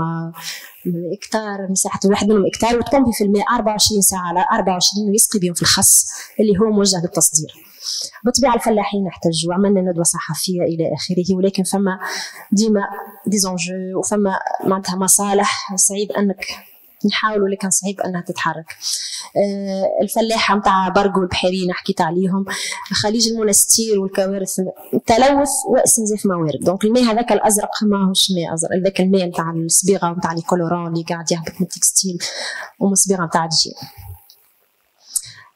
اكتار، مساحة واحد منهم اكتار، وتقوم في الماء 24 ساعة على 24 ويسقي بهم في الخص اللي هو موجه للتصدير. بالطبيعة الفلاحين احتجوا، عملنا ندوة صحفية إلى آخره، ولكن فما ديما ديزونجو وفما معناتها مصالح صعيب أنك نحاولوا، لكن صعيب أنها تتحرك. الفلاحة متاع برقو البحريين حكيت عليهم، خليج المنستير والكوارث، تلوث واستنزاف موارد. دونك الماء هذاك الأزرق ماهوش ماء أزرق، هذاك الماء متاع الصبيغة ومتاع الكولوران اللي قاعد يهبط من التكستيل ومن الصبيغة متاع الجيل.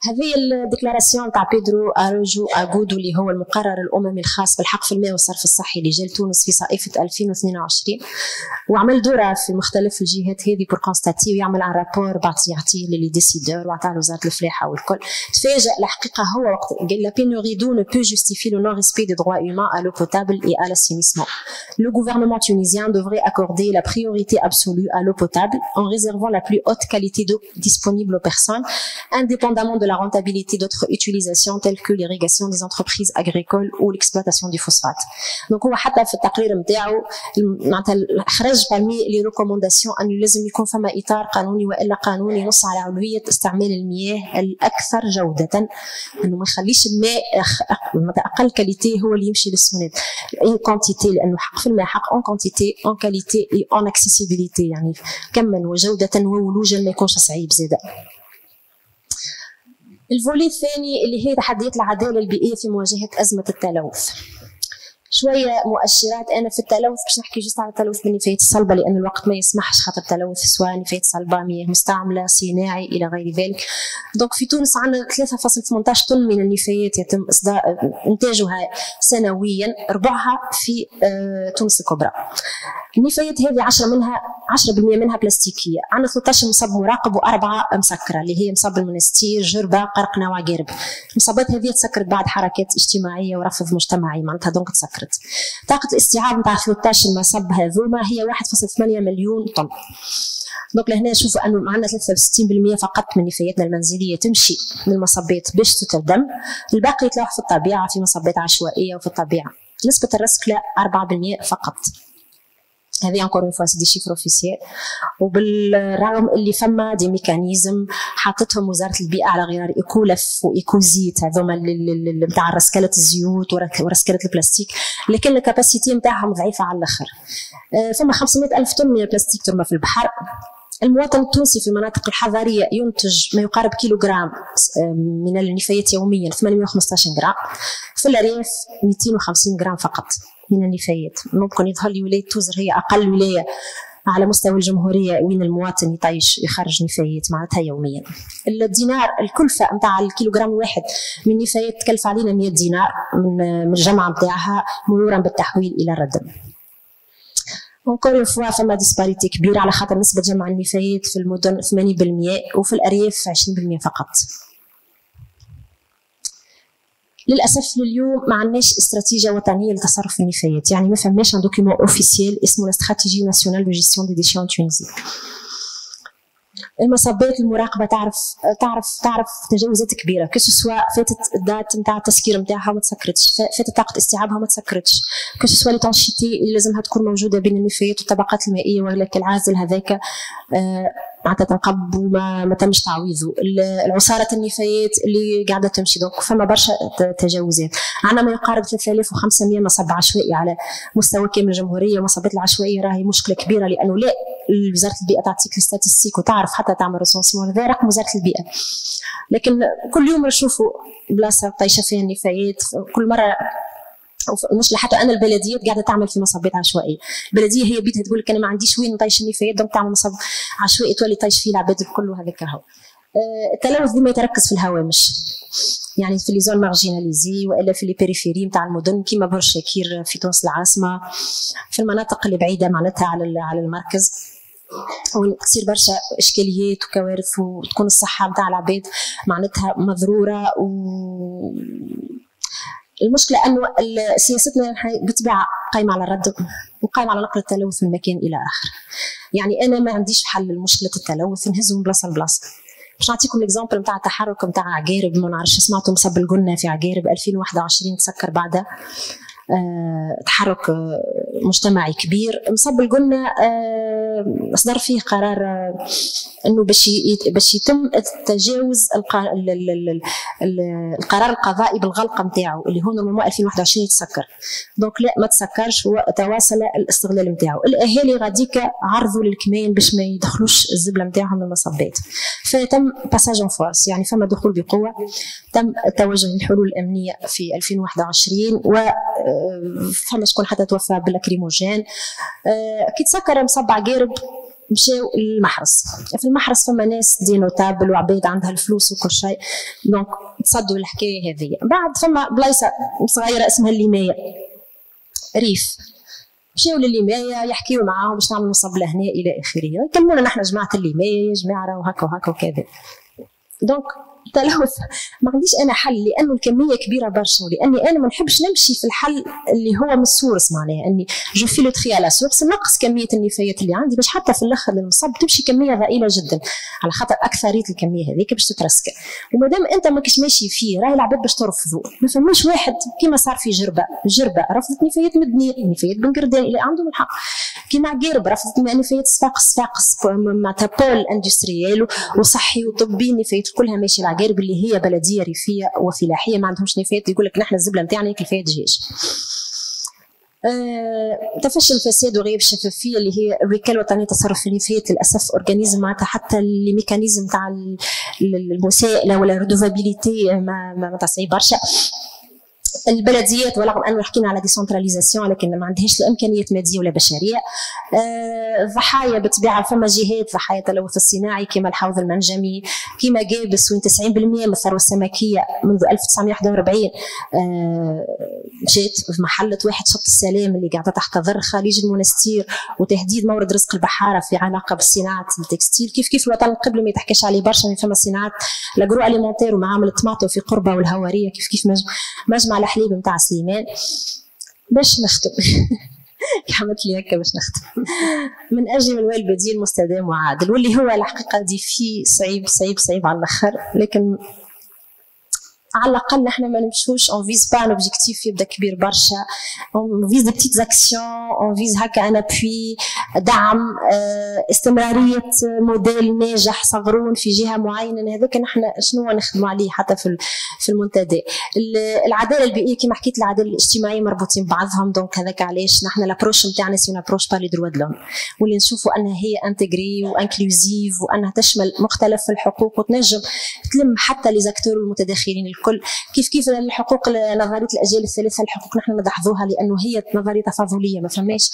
هذه الديكلاراسيون تاع بيدرو أروجو أغودو اللي هو المقرر الأممي الخاص بالحق في الماء والصرف الصحي اللي جا لتونس في صيفة 2022، وعمل دورة في مختلف الجهات هذه بور كونستاتي، ويعمل ان رابور بعد يعطيه للي ديسيدور وعطاه لوزارة الفلاحة والكل. تفاجأ الحقيقة هو وقت قال لا pénurie d'eau ne peut justifier le non-respect des droits humains à l'eau potable et à l'assainissement. Le gouvernement tunisien devrait accorder la priorité absolue à l'eau potable en réservant la plus haute qualité d'eau disponible aux personnes, indépendamment de la rentabilité d'autres utilisations telles que l'irrigation des entreprises agricoles ou l'exploitation du phosphate. Donc هو حتى في التقرير نتاعو معناتها خرج parmi les recommandations أنه لازم يكون فما إطار قانوني وإلا قانوني ينص على أولوية استعمال المياه الأكثر جودة، أنه ما يخليش الماء أقل كاليتي هو اللي يمشي للسونات ان كونتيتي، لأنه حق في الماء حق ان كونتيتي ان كاليتي ان اكسيسيبيليتي، يعني كما وجودة وولوجا ما يكونش صعيب زاده. الفولي الثاني اللي هي تحديات العدالة البيئية في مواجهة أزمة التلوث. شوية مؤشرات أنا في التلوث باش نحكي جست على التلوث بالنفايات الصلبة لأن الوقت ما يسمحش، خاطر التلوث سواء نفايات صلبة، مياه مستعملة، صناعي إلى غير ذلك. دونك في تونس عندنا 3.18 طن من النفايات يتم إنتاجها سنويا، ربعها في تونس الكبرى. النفايات هذه 10% منها بلاستيكية، عندنا 13 مصب مراقب و4 مسكرة اللي هي مصب المنستير، جربة، قرقنة وعقارب. المصبات هذه تسكرت بعد حركات اجتماعية ورفض مجتمعي معناتها، دونك تسكرت. طاقة الاستيعاب نتاع 13 مصب هذوما هي 1.8 مليون طن. دونك لهنا نشوفوا انه معنا 63% فقط من نفاياتنا المنزليه تمشي من المصبات باش تتردم، الباقي يتلوح في الطبيعه في مصبات عشوائيه وفي الطبيعه. نسبه الرسكله 4% فقط. هذه انكور اون فوا سي دي شيفر اوفيسيال، وبالرغم اللي فما دي ميكانيزم حاطتهم وزاره البيئه على غرار ايكولف وايكوزيت هذوما نتاع رسكله الزيوت ورسكله البلاستيك، لكن الكاباسيتي نتاعهم ضعيفه على الاخر. فما 500,000 طن من البلاستيك ترمى في البحر. المواطن التونسي في المناطق الحضريه ينتج ما يقارب كيلوغرام من النفايات يوميا، 815 جرام. في الريف 250 جرام فقط من النفايات. ممكن يظهر لي ولاية توزر هي أقل ولاية على مستوى الجمهوريه وين المواطن يطيش يخرج نفايات معناتها يوميا. الدينار الكلفه نتاع الكيلوغرام الواحد من النفايات تكلف علينا 100 دينار من الجمعه نتاعها مرورا بالتحويل الى الردم. encore une fois فما ديسباريتي كبيره على خاطر نسبه جمع النفايات في المدن 80% وفي الارياف 20% فقط. للاسف لليوم ما عندناش استراتيجيه وطنيه لتصرف النفايات، يعني ما فماش ان دوكيومون اوفيسيال اسمه لا استراتيجي ناسيونال دو جيستيون دي ديشيون تونيزي. المصبات المراقبه تعرف تجاوزات كبيره، كو سوا فاتت الدات نتاع التسكير نتاعها وما تسكرتش، فاتت طاقه استيعابها وما تسكرتش، كو سوا ليتونشيتي اللي لازمها تكون موجوده بين النفايات والطبقات المائيه ولكن العازل هذاك معناتها تنقب وما تمش تعويضه، العصاره النفايات اللي قاعده تمشي. دونك فما برشا تجاوزات. عندنا ما يقارب 3500 مصب عشوائي على مستوى كامل الجمهوريه، والمصبات العشوائيه راهي مشكله كبيره لانه لا وزاره البيئه تعطيك الستاتستيك وتعرف حتى تعمل ريسونسمون، هذا رقم وزاره البيئه، لكن كل يوم نشوفوا بلاصه طايشه فيها النفايات. كل مره مش حتى انا البلديات قاعده تعمل في مصبات عشوائيه، البلديه هي بيتها تقول لك انا ما عنديش وين نطيش النفايات دونك تعمل مصب عشوائي تولي طايش فيه العباد الكل وهذاك هو. التلوث ديما يتركز في الهوامش، يعني في لي زون مارجيناليزي والا في لي بيريفيري نتاع المدن كيما بور شاكير في تونس العاصمه، في المناطق اللي بعيده معناتها على المركز، وين تصير برشا اشكاليات وكوارث وتكون الصحه نتاع العباد معناتها مضروره. المشكله انه سياستنا بالطبيعه قايمه على الرد وقايمه على نقل التلوث من مكان الى اخر. يعني انا ما عنديش حل لمشكله التلوث نهزه من بلاصه لبلاصه. باش نعطيكم الاكزامبل نتاع التحرك نتاع عقارب، ما نعرفش سمعتوا مصب القلنا في عقارب 2021 تسكر بعدها تحرك مجتمعي كبير. مصب القلنا اصدر فيه قرار انه باش يتم تجاوز القرار القضائي بالغلق نتاعو اللي هو نورمالمون 2021 يتسكر، دونك لا ما تسكرش وتواصل الاستغلال نتاعو. الاهالي غاديك عرضوا للكمين باش ما يدخلوش الزبله نتاعهم للمصبات، فتم باساج اون فورس، يعني فما دخول بقوه، تم التوجه للحلول الامنيه في 2021 و فما شكون حتى توفى بالاكريموجين. كي تسكر مصب عقارب مشاو للمحرس، في المحرس فما ناس دي نوتابل وعباد عندها الفلوس وكل شيء، دونك تصدوا الحكايه هذه. بعد فما بلايصه صغيره اسمها الليمايه ريف، مشاو للليمايه يحكيوا معاهم باش نعملوا مصب لهنا الى اخره، يكلمونا نحن جماعه الليمايه يا جماعه راهو هكا وهكا وكذا. دونك التلوث ما عنديش انا حل لانه الكميه كبيره برشا، ولاني انا ما نحبش نمشي في الحل اللي هو من السورس، معناها اني جو في لو تري على سورس نقص كميه النفايات اللي عندي باش حتى في الاخر للمصب تمشي كميه ضئيله جدا، على خاطر اكثريه الكميه هذيك باش تترسك. ومادام انت ماكش ماشي فيه راهي العباد باش ترفضوا. ما فماش واحد كيما صار في جربه رفضت نفايات مدنيه، نفايات بن قردان اللي عندهم الحق، كيما عقارب رفضت نفايات صفاقس معناتها بول اندستريال وصحي وطبي، نفايات كلها ماشي العقارب اللي هي بلديه ريفيه وفلاحيه ما عندهمش نفايات، يقول لك نحن الزبله نتاعنا نفايات دجاج. تفشي الفساد وغياب الشفافيه اللي هي الوكاله الوطنيه للتصرف في النفايات، للاسف اورجانيزم معناتها حتى الميكانيزم تاع المساءله ولا الريدوفابيليتي ما تصعيب برشا. البلديات ورغم انه حكينا على ديسنتراليزاسيون لكن ما عندهاش لا امكانيات ماديه ولا بشريه. ضحايا بالطبيعه فما جهات ضحايا التلوث الصناعي كما الحوض المنجمي، كما جابس وين 90% من الثروه السمكيه منذ 1941 مشات في محله واحد شط السلام اللي قاعده تحتضر خليج المنستير، وتهديد مورد رزق البحاره في علاقه بالصناعه التكستيل. كيف الوطن القبلي ما يتحكاش عليه برشا، من فما صناعه لاغرو اليمونتير ومعامل الطماطم في قربه والهواريه، كيف مجمع الحليب نتاع سليمان. باش نختم عملت لي هكا باش نختم من اجل منوال بديل مستدام وعادل، واللي هو الحقيقه دي فيه صعيب على الاخر، لكن على الاقل نحن ما نمشوش اون فيز با ان اوبجيكتيف يبدا كبير برشا، اون فيز دي بتيت اكسيون، اون فيز هكا ان ابوي دعم استمراريه موديل ناجح صغرون في جهه معينه. هذاك نحن شنو نخدموا عليه حتى في المنتدى. العداله البيئيه كما حكيت العداله الاجتماعيه مربوطين ببعضهم، دونك هذاك علاش نحن لابروش نتاعنا سي ابروش با لي دروا دو لوم، واللي نشوفوا انها هي انتغري وانكلوزيف وانها تشمل مختلف الحقوق وتنجم تلم حتى لي زاكتور المتداخلين الكل. كيف الحقوق نظريه الاجيال الثلاثه، الحقوق نحن نلاحظوها لانه هي نظريه تفاضليه، ما فماش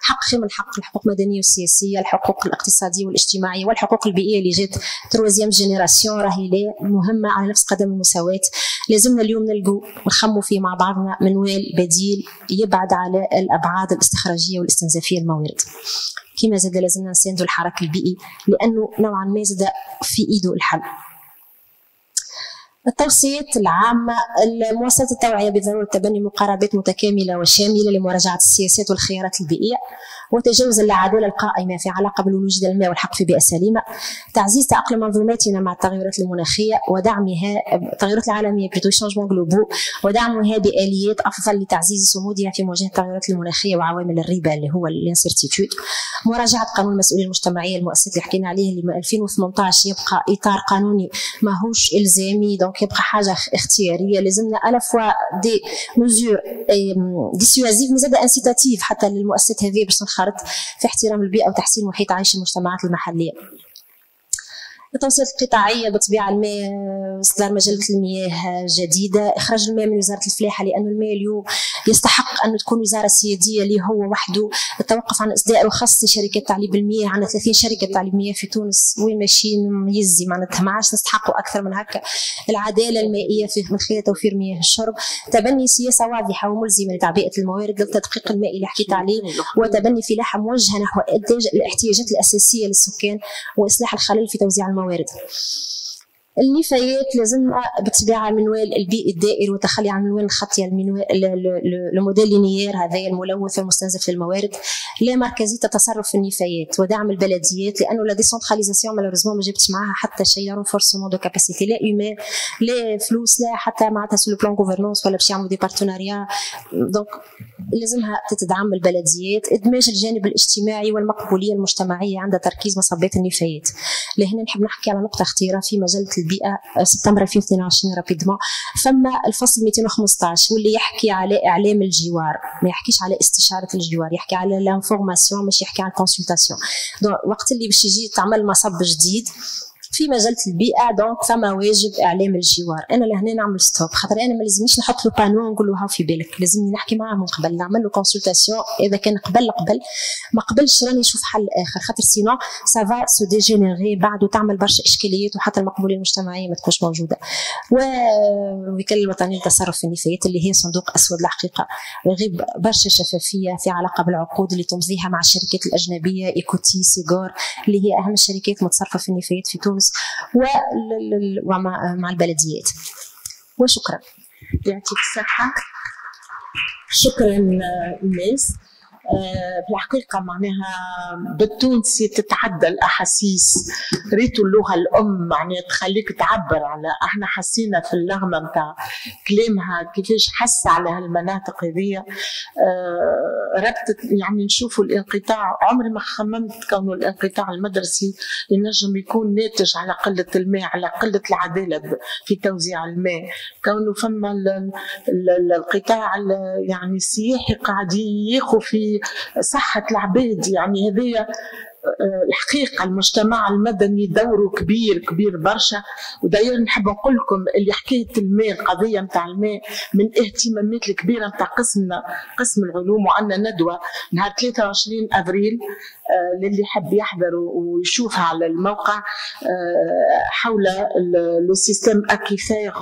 حق خير من حق. الحقوق المدنيه والسياسيه، الحقوق الاقتصاديه والاجتماعيه، والحقوق البيئيه اللي جات تروازيام جينيراسيون راهي مهمه على نفس قدم المساواه. لازمنا اليوم نلقوا ونخموا فيه مع بعضنا منوال بديل يبعد على الابعاد الاستخراجيه والاستنزافيه الموارد. كما زاد لازمنا نساندوا الحراك البيئي لانه نوعا ما زاد في ايده الحل. التوصيات العامة: مواصلة التوعية بضرورة تبني مقاربات متكاملة وشاملة لمراجعة السياسات والخيارات البيئية، وتجاوز العدالة القائمة في علاقة بالولوج الماء والحق في بيئة سليمة، تعزيز تأقلم منظوماتنا مع التغيرات المناخية ودعمها التغيرات العالمية شانجمون جلوبو، ودعمها بآليات أفضل لتعزيز صمودها في مواجهة التغيرات المناخية وعوامل الريبة اللي هو الانسيرتيتود. مراجعة قانون المسؤولية المجتمعية المؤسسات اللي حكينا عليه اللي 2018 يبقى إطار قانوني ماهوش إلزامي، دونك يبقى حاجة اختيارية. لازمنا ألا فوا دي مزور ديسيوازيف مي زاد انسيتاتيف حتى للمؤسسات هذه باش تنخرط في احترام البيئة وتحسين محيط عيش المجتمعات المحلية. التوصيات القطاعية بطبيعة الماء، إصدار مجلة المياه جديدة، إخراج الماء من وزارة الفلاحة لأن الماء اليوم يستحق أن تكون وزارة سيادية اللي هو وحده. التوقف عن إصدار وخاصة شركات تعليب المياه، عندنا 30 شركة تعليب مياه في تونس وين ماشيين يزي معناتها ما عادش نستحقوا أكثر من هكا. العدالة المائية من خلال توفير مياه الشرب، تبني سياسة واضحة وملزمة لتعبئة الموارد للتدقيق المائي اللي حكيت عليه، وتبني فلاحة موجهة نحو الاحتياجات الأساسية للسكان وإصلاح الخلل في توزيع الموارد. النفايات لازمنا بطبيعه المنوال البيئي الدائري والتخلي عن المنوال الخطي، الموديل لينيير هذايا الملوث والمستنزف للموارد. لا مركزيه التصرف في النفايات ودعم البلديات لانه لا ديسونتراليزاسيون مالوريزمون ما جابتش معاها حتى شيء، رونفورسمون دو كاباسيتي لا هيومان لا فلوس لا حتى معناتها سو لو بلان غوفرنونس ولا باش يعملوا دي بارتناريا. دونك لازمها تتدعم البلديات. ادماج الجانب الاجتماعي والمقبوليه المجتمعيه عند تركيز مصبات النفايات. لهنا نحب نحكي على نقطه خطيره في مجله البيئة سبتمبر 2022 رابيدمون، فما الفصل 215 واللي يحكي على إعلام الجوار، ما يحكيش على استشارة الجوار، يحكي على لانفورماسيون مش يحكي على الكونسلتاسيون. وقت اللي باش يجي تعمل مصب جديد في مجله البيئه دونك ثم واجب اعلام الجوار. انا لهنا نعمل ستوب خاطر انا ما لازمنيش نحط له بانو ونقول له ها في بالك، لازمني نحكي معاه من قبل، نعمل له كونسلتاسيون اذا كان قبل ما قبلش راني نشوف حل اخر، خاطر سينو سافا سو ديجينيري بعد وتعمل برشا اشكاليات وحتى المقبوليه المجتمعيه ما تكونش موجوده. والوكاله الوطنيه للتصرف في النفايات اللي هي صندوق اسود الحقيقه ويغيب برشا شفافيه في علاقه بالعقود اللي تمضيها مع الشركات الاجنبيه ايكوتي سيغور اللي هي اهم الشركات المتصرفه في النفايات في تونس ومع البلديات. وشكرا. يعطيك الصحة. شكرا الناس. في الحقيقة معناها بالتونسي تتعدى الأحاسيس، ريتو اللغة الأم معناها تخليك تعبر على، احنا حسينا في اللغمة متاع كلامها كيفاش حس على هالمناطق هذية. ربطت يعني نشوفوا الانقطاع، عمري ما خممت كونه الانقطاع المدرسي ينجم يكون ناتج على قلة الماء، على قلة العدالة في توزيع الماء، كونه فما القطاع يعني السياحي قاعد ياخذ في صحة العباد. يعني هذه الحقيقة المجتمع المدني دوره كبير كبير برشا. ودايما نحب نقول لكم اللي حكاية الماء، القضية متاع الماء من اهتمامات الكبيرة متاع قسم العلوم، وعندنا ندوة نهار 23 أبريل للي حب يحضر ويشوفها على الموقع حول le système aquifère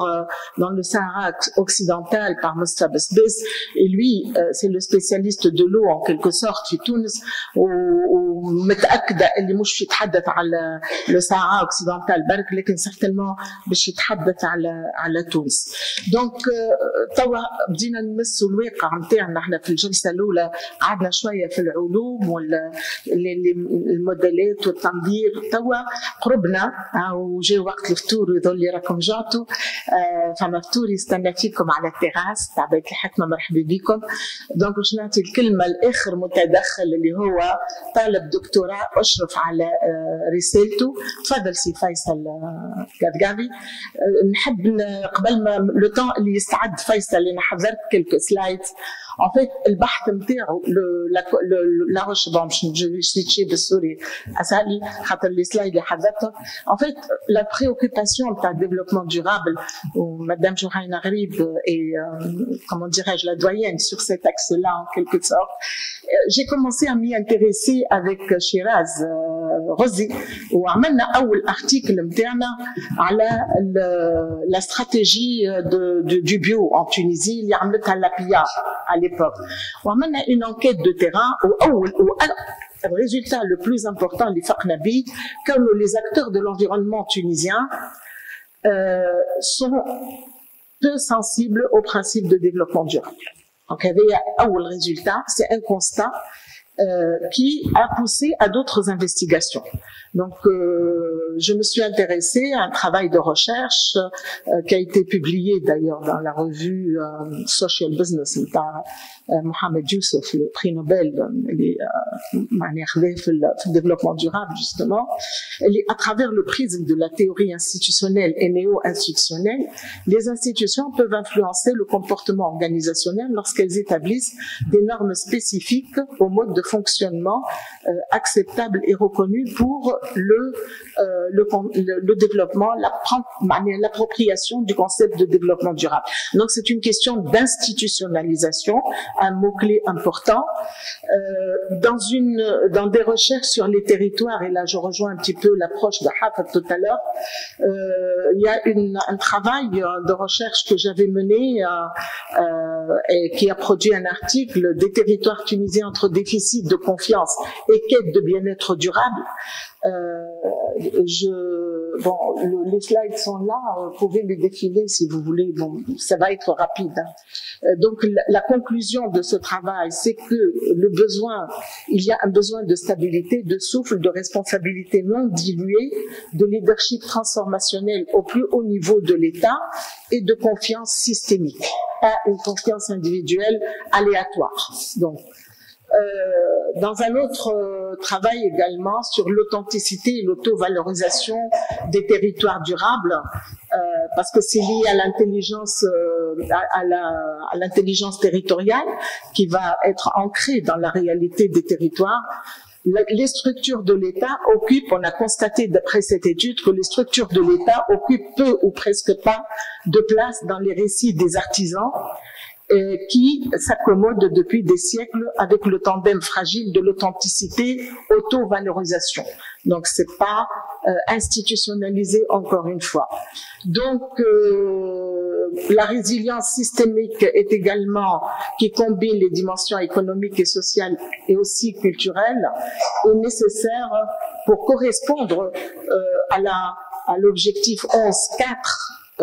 dans le Sahara occidental par Moussa Besbes. Et lui, c'est le spécialiste de l'eau en quelque sorte في تونس، ومتأكدة اللي مش يتحدث على le Sahara occidental برك، لكن certainement باش يتحدث على تونس. دونك توا بدينا نمسوا الواقع نتاعنا. احنا في الجلسة الأولى قعدنا شوية في العلوم الموديلات والتنظير، توا قربنا وجاء وقت الفطور يظل اللي راكم جعتوا. فما فطور يستنى فيكم على التراس تاع بيت الحكمة. مرحبا بكم. دونك باش نعطي الكلمة لآخر متدخل اللي هو طالب دكتوراه أشرف على رسالته. تفضل سي فيصل قرقابي. نحب قبل ما لو طون اللي يستعد فيصل، أنا حضرت كلك سلايدز En fait, البحث نتاعو la recherche je vais switcher بالسوري اسالي خاطر les slides اللي حضرتها. En fait, la préoccupation de développement durable où madame Juhayna Gharib est comment dirais-je la doyenne sur cet axe-là en quelque sorte. J'ai commencé à m'y intéresser avec Shiraz Rozi وعملنا اول article نتاعنا على la stratégie du bio en Tunisie اللي عملتها l'APIA à l'époque. وعملنا une enquête de terrain le résultat le plus important اللي فقنا بيه comme les acteurs de l'environnement tunisien sont peu sensibles au principe de développement durable. Donc, le résultat, c'est un constat qui a poussé à d'autres investigations. Donc, je me suis intéressée à un travail de recherche qui a été publié d'ailleurs dans la revue Social Business par Mohamed Youssef, le prix Nobel le développement durable justement. À travers le prisme de la théorie institutionnelle et néo-institutionnelle, les institutions peuvent influencer le comportement organisationnel lorsqu'elles établissent des normes spécifiques au mode de fonctionnement acceptable et reconnu pour le développement, l'appropriation du concept de développement durable. Donc c'est une question d'institutionnalisation, un mot-clé important. Dans des recherches sur les territoires, et là je rejoins un petit peu l'approche de Hafez tout à l'heure, il y a un travail de recherche que j'avais mené et qui a produit un article des territoires tunisiens entre déficit de confiance et quête de bien-être durable. Les slides sont là, vous pouvez les défiler si vous voulez. Bon, ça va être rapide. Donc, la conclusion de ce travail, c'est que il y a un besoin de stabilité, de souffle, de responsabilité non diluée, de leadership transformationnel au plus haut niveau de l'État et de confiance systémique, pas une confiance individuelle aléatoire. Donc, dans un autre travail également sur l'authenticité et l'auto-valorisation des territoires durables, parce que c'est lié à l'intelligence, à l'intelligence territoriale qui va être ancrée dans la réalité des territoires. Les structures de l'État occupent, on a constaté d'après cette étude que les structures de l'État occupent peu ou presque pas de place dans les récits des artisans, qui s'accommode depuis des siècles avec le tandem fragile de l'authenticité, auto-valorisation. Donc c'est pas institutionnalisé encore une fois. Donc la résilience systémique est également qui combine les dimensions économiques et sociales et aussi culturelles est nécessaire pour correspondre à l'objectif 11.4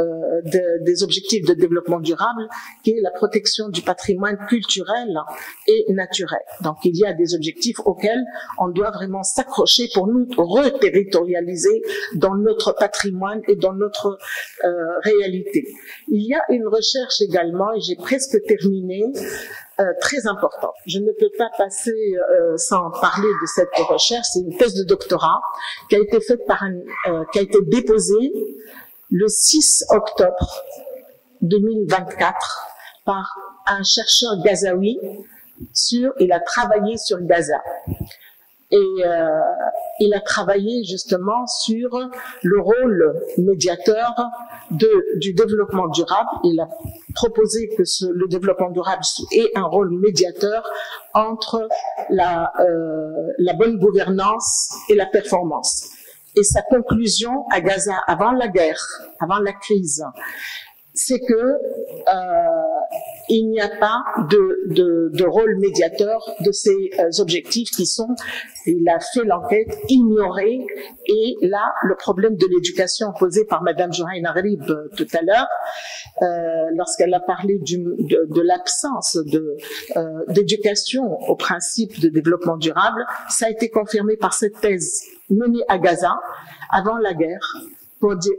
des objectifs de développement durable, qui est la protection du patrimoine culturel et naturel. Donc, il y a des objectifs auxquels on doit vraiment s'accrocher pour nous reterritorialiser dans notre patrimoine et dans notre réalité. Il y a une recherche également, et j'ai presque terminé, très importante. Je ne peux pas passer sans parler de cette recherche. C'est une thèse de doctorat qui a été faite qui a été déposée le 6 octobre 2024 par un chercheur gazaoui il a travaillé sur Gaza. Et il a travaillé justement sur le rôle médiateur du développement durable. Il a proposé que le développement durable ait un rôle médiateur entre la bonne gouvernance et la performance. Et sa conclusion à Gaza avant la guerre, avant la crise, c'est que il n'y a pas de rôle médiateur de ces objectifs qui sont, il a fait l'enquête, ignorés. Et là, le problème de l'éducation posé par Madame Juhayna Gharib tout à l'heure, lorsqu'elle a parlé de l'absence d'éducation au principe de développement durable, ça a été confirmé par cette thèse menée à Gaza avant la guerre,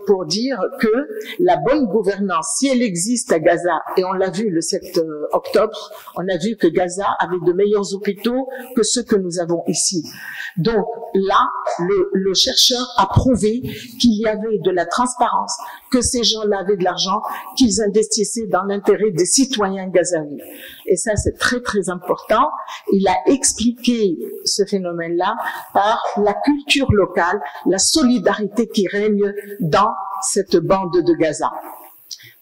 pour dire que la bonne gouvernance, si elle existe à Gaza, et on l'a vu le 7 octobre, on a vu que Gaza avait de meilleurs hôpitaux que ceux que nous avons ici. Donc là, le chercheur a prouvé qu'il y avait de la transparence, que ces gens-là avaient de l'argent, qu'ils investissaient dans l'intérêt des citoyens gazaouis. Et ça, c'est très, très important. Il a expliqué ce phénomène-là par la culture locale, la solidarité qui règne dans cette bande de Gaza.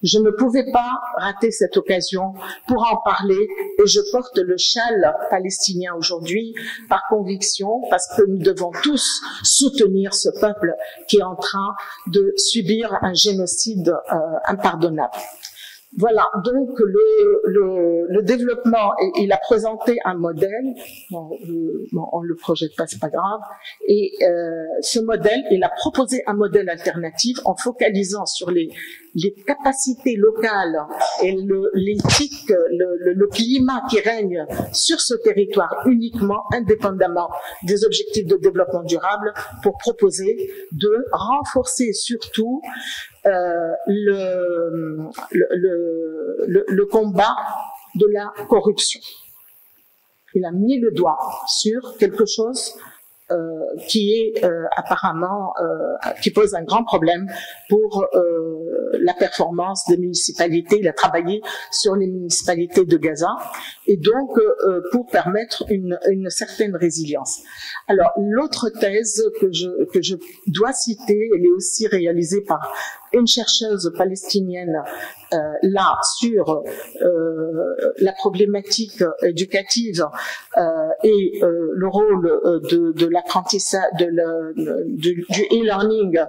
Je ne pouvais pas rater cette occasion pour en parler et je porte le châle palestinien aujourd'hui par conviction parce que nous devons tous soutenir ce peuple qui est en train de subir un génocide impardonnable. Voilà, donc le développement, il a présenté un modèle, on le projette pas, c'est pas grave, et ce modèle, il a proposé un modèle alternatif en focalisant sur les capacités locales et l'éthique, le climat qui règne sur ce territoire uniquement, indépendamment des objectifs de développement durable, pour proposer de renforcer surtout le combat de la corruption. Il a mis le doigt sur quelque chose qui est apparemment qui pose un grand problème pour la performance des municipalités. Il a travaillé sur les municipalités de Gaza et donc pour permettre une certaine résilience. Alors l'autre thèse que je dois citer, elle est aussi réalisée par une chercheuse palestinienne là sur la problématique éducative et le rôle de l'apprentissage, du e-learning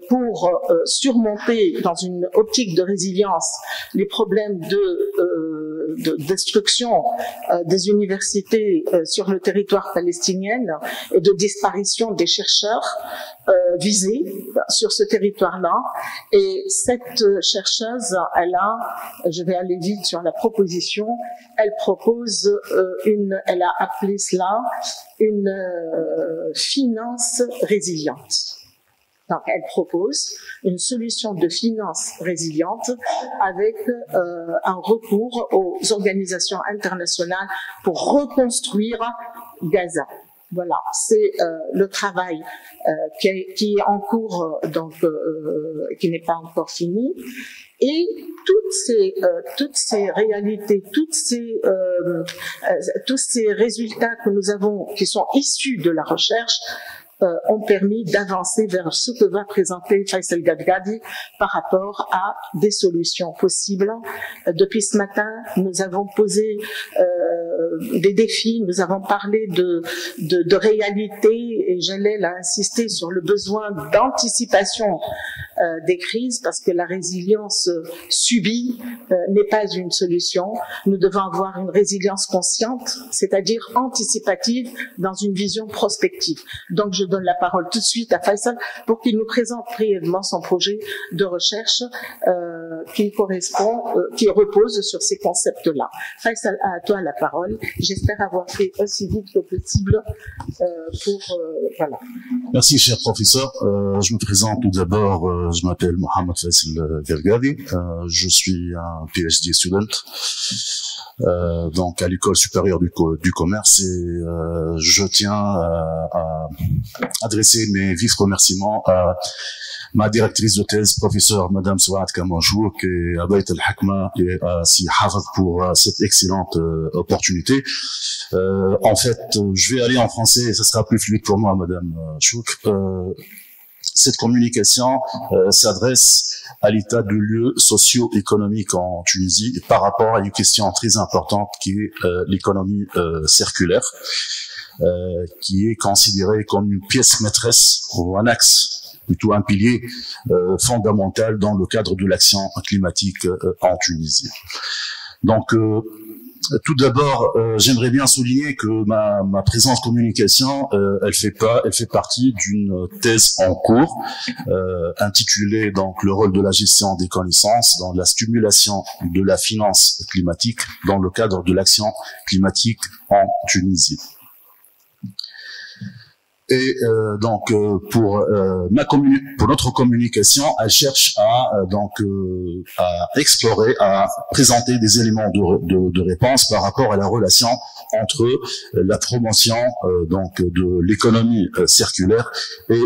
pour surmonter dans une optique de résilience les problèmes de destruction des universités sur le territoire palestinien et de disparition des chercheurs visés sur ce territoire-là. Et cette chercheuse, je vais aller vite sur la proposition, elle propose elle a appelé cela une finance résiliente. Donc, elle propose une solution de finance résiliente avec un recours aux organisations internationales pour reconstruire Gaza. Voilà, c'est le travail qui est en cours, donc qui n'est pas encore fini. Et toutes ces réalités, tous ces résultats que nous avons, qui sont issus de la recherche, ont permis d'avancer vers ce que va présenter Faisal Gadgadi par rapport à des solutions possibles. Depuis ce matin, nous avons posé des défis, nous avons parlé de réalité et j'allais là insister sur le besoin d'anticipation des crises parce que la résilience subie n'est pas une solution. Nous devons avoir une résilience consciente, c'est-à-dire anticipative dans une vision prospective. Donc je donne la parole tout de suite à Faisal pour qu'il nous présente brièvement son projet de recherche qui repose sur ces concepts-là. Faisal, à toi la parole. J'espère avoir fait aussi vite que possible voilà. Merci, cher professeur. Je me présente tout d'abord. Je m'appelle Mohamed Faisal Gadgadi. Je suis un PhD student. Donc à l'école supérieure du commerce et je tiens à adresser mes vifs remerciements à ma directrice de thèse, professeure Madame Souad Kamanchouk et à Beit al-Hakma et à Si Hafez pour cette excellente opportunité. En fait, je vais aller en français et ça sera plus fluide pour moi, Madame Chouk. Cette communication s'adresse à l'état de lieu socio-économique en Tunisie par rapport à une question très importante qui est l'économie circulaire, qui est considérée comme une pièce maîtresse ou un axe, plutôt un pilier fondamental dans le cadre de l'action climatique en Tunisie. Donc, tout d'abord, j'aimerais bien souligner que ma présence communication, elle fait partie d'une thèse en cours intitulée donc le rôle de la gestion des connaissances dans la stimulation de la finance climatique dans le cadre de l'action climatique en Tunisie. Et donc pour notre communication, elle cherche à explorer, à présenter des éléments de réponse par rapport à la relation entre la promotion donc de l'économie circulaire et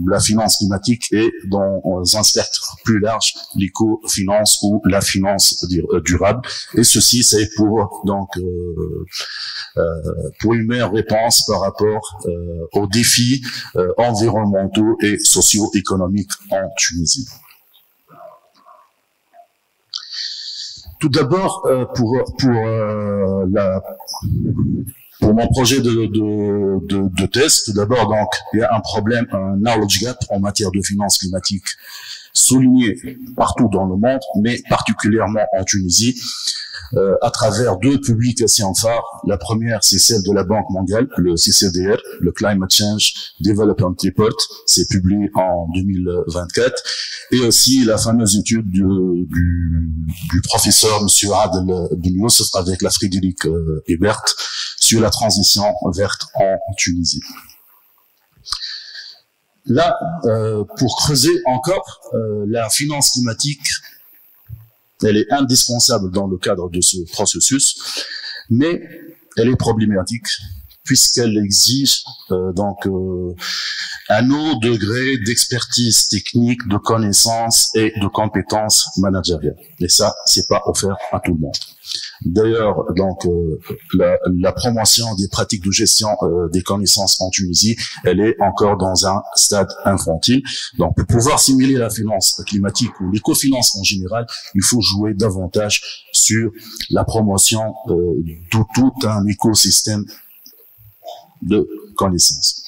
la finance climatique et dans un spectre plus large l'éco-finance ou la finance durable. Et ceci c'est pour donc pour une meilleure réponse par rapport aux défis environnementaux et socio-économiques en Tunisie. Tout d'abord, pour mon projet de thèse, tout d'abord, donc, il y a un problème, un knowledge gap en matière de finances climatiques souligné partout dans le monde, mais particulièrement en Tunisie, à travers deux publications phares. La première, c'est celle de la Banque mondiale, le CCDR, le Climate Change Development Report, c'est publié en 2024, et aussi la fameuse étude du professeur M. Adel Ben Youssef avec la Frédéric Ebert sur la transition verte en Tunisie. Là, pour creuser encore, la finance climatique, elle est indispensable dans le cadre de ce processus, mais elle est problématique puisqu'elle exige donc un haut degré d'expertise technique, de connaissances et de compétences managériales. Et ça, c'est pas offert à tout le monde. D'ailleurs, donc la promotion des pratiques de gestion des connaissances en Tunisie, elle est encore dans un stade infantile. Donc, pour pouvoir simuler la finance climatique ou l'écofinance en général, il faut jouer davantage sur la promotion de tout un écosystème de connaissances.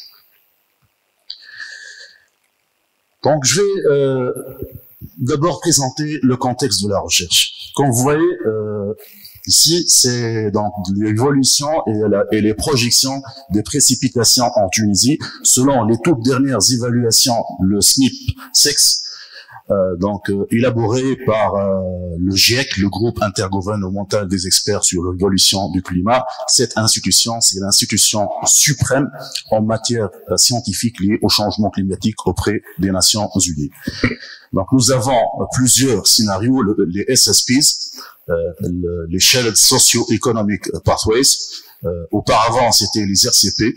Donc, je vais d'abord présenter le contexte de la recherche. Comme vous voyez, ici, c'est donc l'évolution et les projections des précipitations en Tunisie selon les toutes dernières évaluations, le SNIP-6, élaboré par le GIEC, le groupe intergouvernemental des experts sur l'évolution du climat. Cette institution, c'est l'institution suprême en matière scientifique liée au changement climatique auprès des Nations Unies. Donc, nous avons plusieurs scénarios, les SSPs, les Shared Socio-Economic Pathways. Auparavant, c'était les RCP,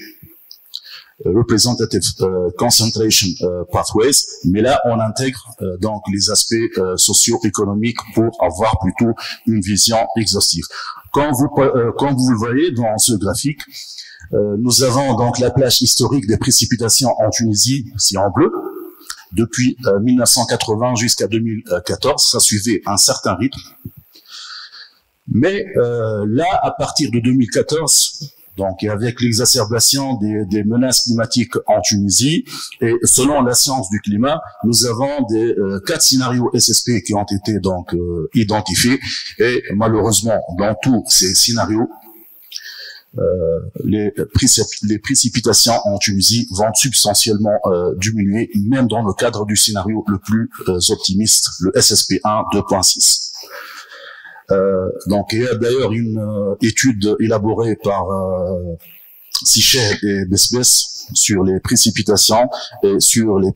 Representative Concentration Pathways, mais là on intègre donc les aspects socio-économiques pour avoir plutôt une vision exhaustive. Comme vous le voyez dans ce graphique, nous avons donc la plage historique des précipitations en Tunisie, c'est en bleu, depuis 1980 jusqu'à 2014, ça suivait un certain rythme. Mais là, à partir de 2014, donc avec l'exacerbation des menaces climatiques en Tunisie, et selon la science du climat, nous avons des 4 scénarios SSP qui ont été donc identifiés, et malheureusement dans tous ces scénarios, les précipitations en Tunisie vont substantiellement diminuer, même dans le cadre du scénario le plus optimiste, le SSP1 2.6. Donc, il y a d'ailleurs une étude élaborée par Sichel et Besbes sur les précipitations et sur les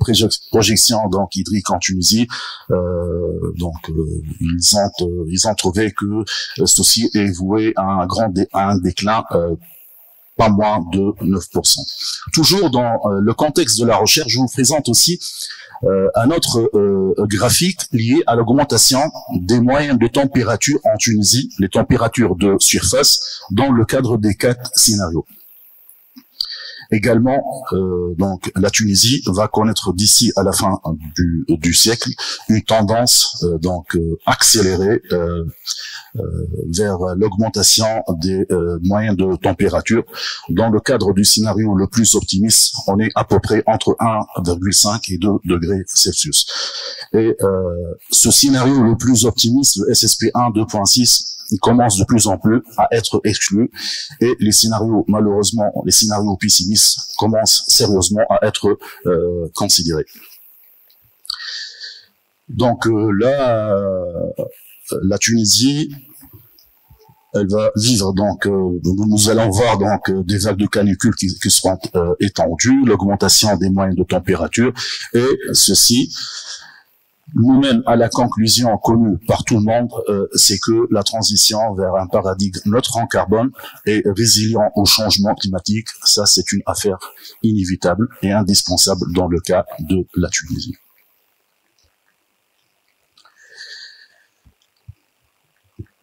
projections donc hydriques en Tunisie. Ils ont trouvé que ceci est voué à un déclin pas moins de 9%. Toujours dans le contexte de la recherche, je vous présente aussi un autre graphique lié à l'augmentation des moyennes de température en Tunisie, les températures de surface, dans le cadre des 4 scénarios. Également, donc la Tunisie va connaître d'ici à la fin du siècle une tendance accélérée vers l'augmentation des moyens de température. Dans le cadre du scénario le plus optimiste, on est à peu près entre 1,5 et 2 degrés Celsius. Et ce scénario le plus optimiste, le SSP1 2.6, il commence de plus en plus à être exclu, et les scénarios, malheureusement, les scénarios pessimistes commencent sérieusement à être considérés. Donc là, la Tunisie, elle va vivre donc, nous allons voir donc des vagues de canicule qui seront étendues, l'augmentation des moyennes de température, et ceci nous mène à la conclusion connue par tout le monde, c'est que la transition vers un paradigme neutre en carbone et résilient au changement climatique, ça c'est une affaire inévitable et indispensable dans le cas de la Tunisie.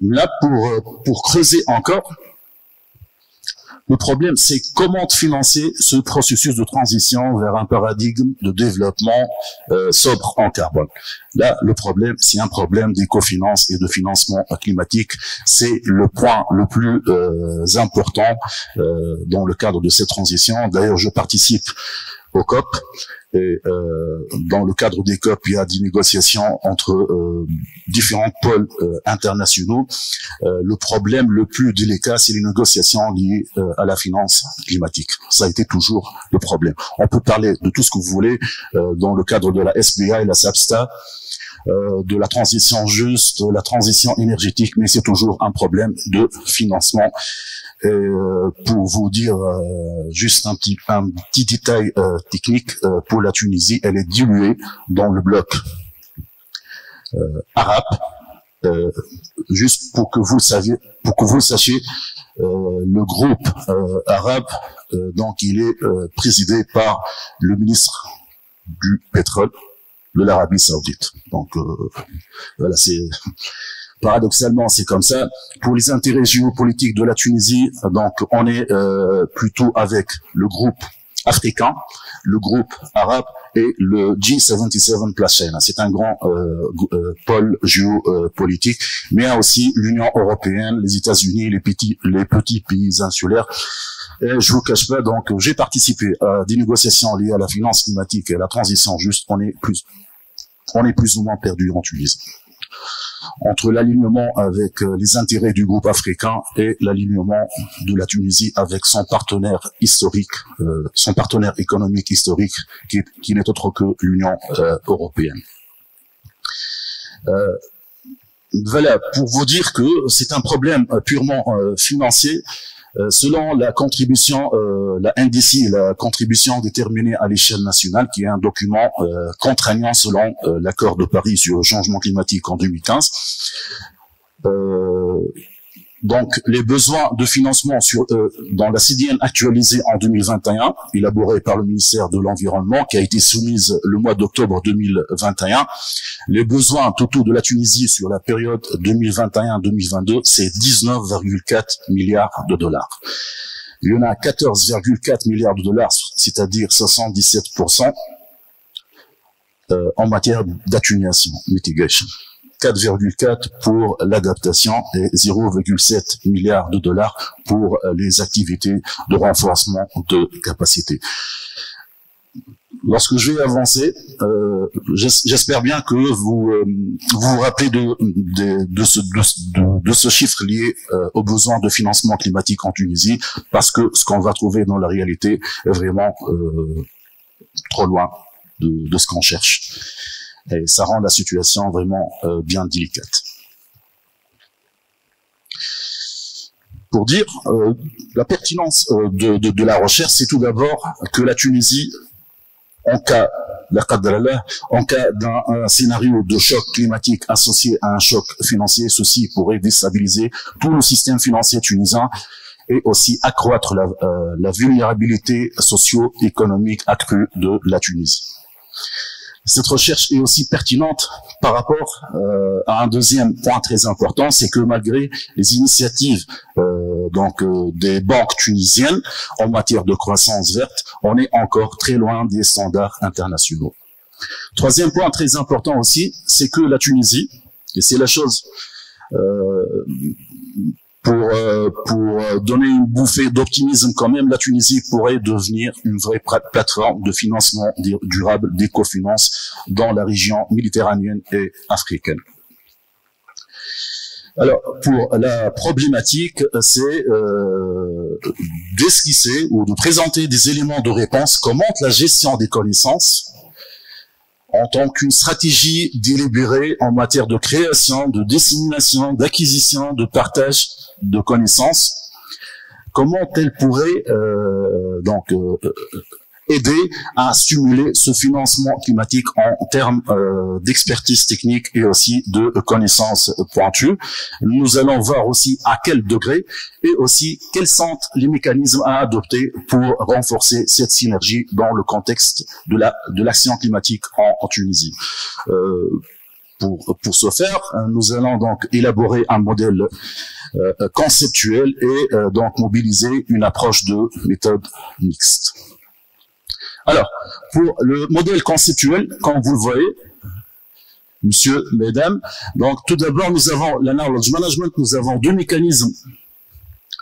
Là, pour creuser encore, le problème, c'est comment financer ce processus de transition vers un paradigme de développement sobre en carbone. Là, le problème, c'est un problème d'écofinance et de financement climatique. C'est le point le plus important dans le cadre de cette transition. D'ailleurs, je participe au COP. Et dans le cadre des COP, il y a des négociations entre différents pôles internationaux. Le problème le plus délicat, c'est les négociations liées à la finance climatique. Ça a été toujours le problème. On peut parler de tout ce que vous voulez dans le cadre de la SBA et la SAPSTA, de la transition juste, de la transition énergétique, mais c'est toujours un problème de financement. Et pour vous dire juste un petit détail technique, pour la Tunisie, elle est diluée dans le bloc arabe. Juste pour que vous le sachiez, le groupe arabe, donc il est présidé par le ministre du pétrole de l'Arabie Saoudite. Donc voilà, c'est paradoxalement, c'est comme ça. Pour les intérêts géopolitiques de la Tunisie, donc on est plutôt avec le groupe africain, le groupe arabe et le G77 plus China. C'est un grand pôle géopolitique, mais il y a aussi l'Union européenne, les États-Unis, les petits pays insulaires. Et je vous cache pas, donc j'ai participé à des négociations liées à la finance climatique et à la transition juste. On est plus ou moins perdu en Tunisie, entre l'alignement avec les intérêts du groupe africain et l'alignement de la Tunisie avec son partenaire historique, son partenaire économique historique, qui n'est autre que l'Union européenne. Voilà, pour vous dire que c'est un problème purement financier. Selon la contribution, la NDC, la contribution déterminée à l'échelle nationale, qui est un document contraignant selon l'accord de Paris sur le changement climatique en 2015. Donc, les besoins de financement dans la CDN actualisée en 2021, élaborée par le ministère de l'Environnement, qui a été soumise le mois d'octobre 2021, les besoins totaux de la Tunisie sur la période 2021-2022, c'est 19,4 milliards de dollars. Il y en a 14,4 milliards de dollars, c'est-à-dire 77% en matière d'atténuation, mitigation. 4,4 pour l'adaptation et 0,7 milliards de dollars pour les activités de renforcement de capacité. Lorsque je vais avancer, j'espère bien que vous vous rappelez de ce chiffre lié aux besoins de financement climatique en Tunisie, parce que ce qu'on va trouver dans la réalité est vraiment trop loin de ce qu'on cherche. Et ça rend la situation vraiment bien délicate. Pour dire la pertinence de la recherche, c'est tout d'abord que la Tunisie, en cas d'un scénario de choc climatique associé à un choc financier, ceci pourrait déstabiliser tout le système financier tunisien et aussi accroître la vulnérabilité socio-économique accrue de la Tunisie. Cette recherche est aussi pertinente par rapport à un deuxième point très important, c'est que malgré les initiatives des banques tunisiennes en matière de croissance verte, on est encore très loin des standards internationaux. Troisième point très important aussi, c'est que la Tunisie, et c'est la chose pour donner une bouffée d'optimisme quand même, la Tunisie pourrait devenir une vraie plateforme de financement durable d'écofinance dans la région méditerranéenne et africaine. Alors, pour la problématique, c'est d'esquisser ou de présenter des éléments de réponse comment la gestion des connaissances en tant qu'une stratégie délibérée en matière de création, de dissémination, d'acquisition, de partage de connaissances, comment elle pourrait aider à stimuler ce financement climatique en termes d'expertise technique et aussi de connaissances pointues. Nous allons voir aussi à quel degré et aussi quels sont les mécanismes à adopter pour renforcer cette synergie dans le contexte de l'action climatique en Tunisie. Pour ce faire, nous allons donc élaborer un modèle conceptuel et donc mobiliser une approche de méthode mixte. Alors, pour le modèle conceptuel, comme vous le voyez, monsieur, mesdames, donc tout d'abord, nous avons la knowledge management, nous avons deux mécanismes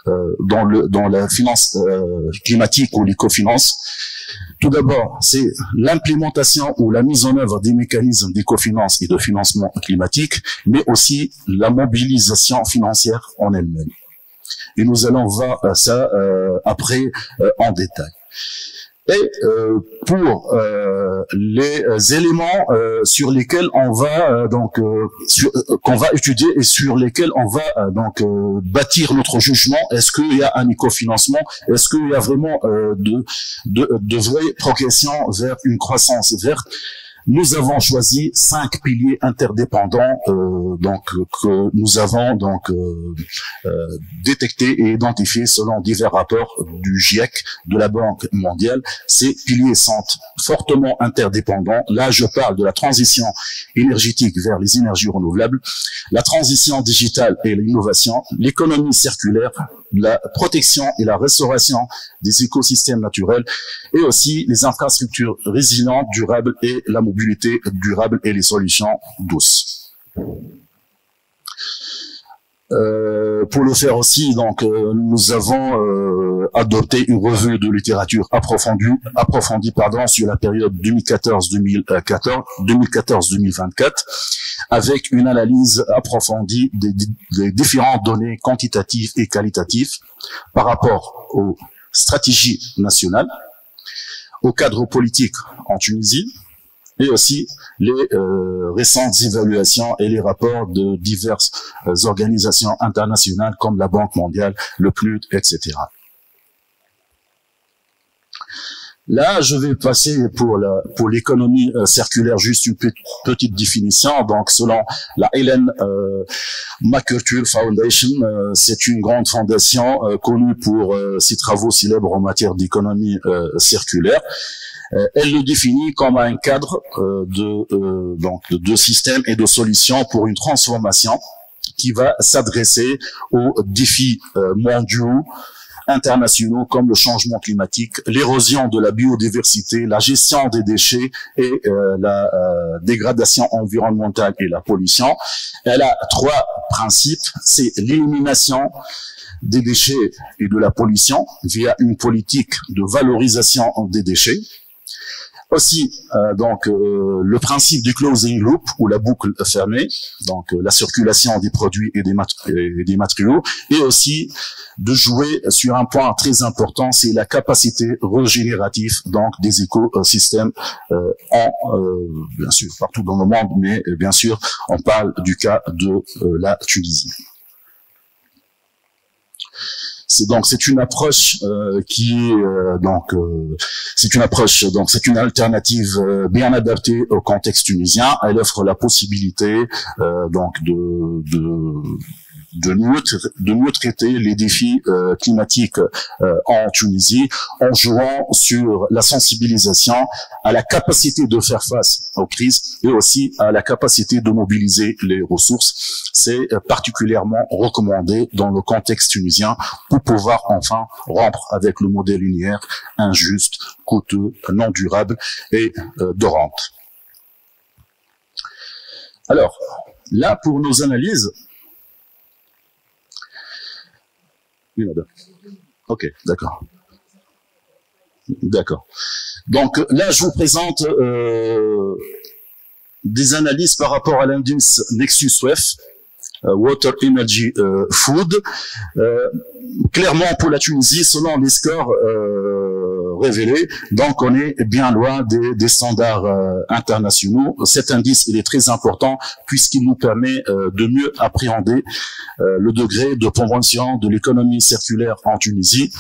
dans la finance climatique ou l'écofinance. Tout d'abord, c'est l'implémentation ou la mise en œuvre des mécanismes d'écofinance et de financement climatique, mais aussi la mobilisation financière en elle-même. Et nous allons voir ça après en détail. Et pour les éléments sur lesquels on va qu'on va étudier et sur lesquels on va bâtir notre jugement, est-ce qu'il y a un écofinancement, est-ce qu'il y a vraiment de vraies progressions vers une croissance verte. Nous avons choisi 5 piliers interdépendants que nous avons détectés et identifiés selon divers rapports du GIEC, de la Banque mondiale. Ces piliers sont fortement interdépendants. Là, je parle de la transition énergétique vers les énergies renouvelables, la transition digitale et l'innovation, l'économie circulaire, la protection et la restauration des écosystèmes naturels et aussi les infrastructures résilientes, durables et la mobilité durable et les solutions douces. Pour le faire aussi, nous avons adopté une revue de littérature approfondie sur la période 2014-2024 avec une analyse approfondie des différentes données quantitatives et qualitatives par rapport aux stratégies nationales, au cadre politique en Tunisie, et aussi les récentes évaluations et les rapports de diverses organisations internationales comme la Banque mondiale, le PNUD, etc. Là, je vais passer pour l'économie circulaire juste une petite définition. Donc, selon la Ellen MacArthur Foundation, c'est une grande fondation connue pour ses travaux célèbres en matière d'économie circulaire. Elle le définit comme un cadre de systèmes et de solutions pour une transformation qui va s'adresser aux défis mondiaux, internationaux comme le changement climatique, l'érosion de la biodiversité, la gestion des déchets et la dégradation environnementale et la pollution. Elle a 3 principes, c'est l'élimination des déchets et de la pollution via une politique de valorisation des déchets. Aussi, le principe du closing loop ou la boucle fermée, donc la circulation des produits et des matériaux, et aussi de jouer sur un point très important, c'est la capacité régénérative donc des écosystèmes bien sûr partout dans le monde, mais bien sûr on parle du cas de la Tunisie. C'est une approche c'est une alternative bien adaptée au contexte tunisien. Elle offre la possibilité de mieux traiter les défis climatiques en Tunisie en jouant sur la sensibilisation à la capacité de faire face aux crises et aussi à la capacité de mobiliser les ressources. C'est particulièrement recommandé dans le contexte tunisien pour pouvoir enfin rompre avec le modèle linéaire injuste, coûteux, non durable et de rente. Alors, là, pour nos analyses, oui, madame. Ok, d'accord. D'accord. Donc là, je vous présente des analyses par rapport à l'indice Nexus WEF water, energy, food. Clairement, pour la Tunisie, selon les scores révélés, donc on est bien loin des standards internationaux. Cet indice, il est très important puisqu'il nous permet de mieux appréhender le degré de promotion de l'économie circulaire en Tunisie,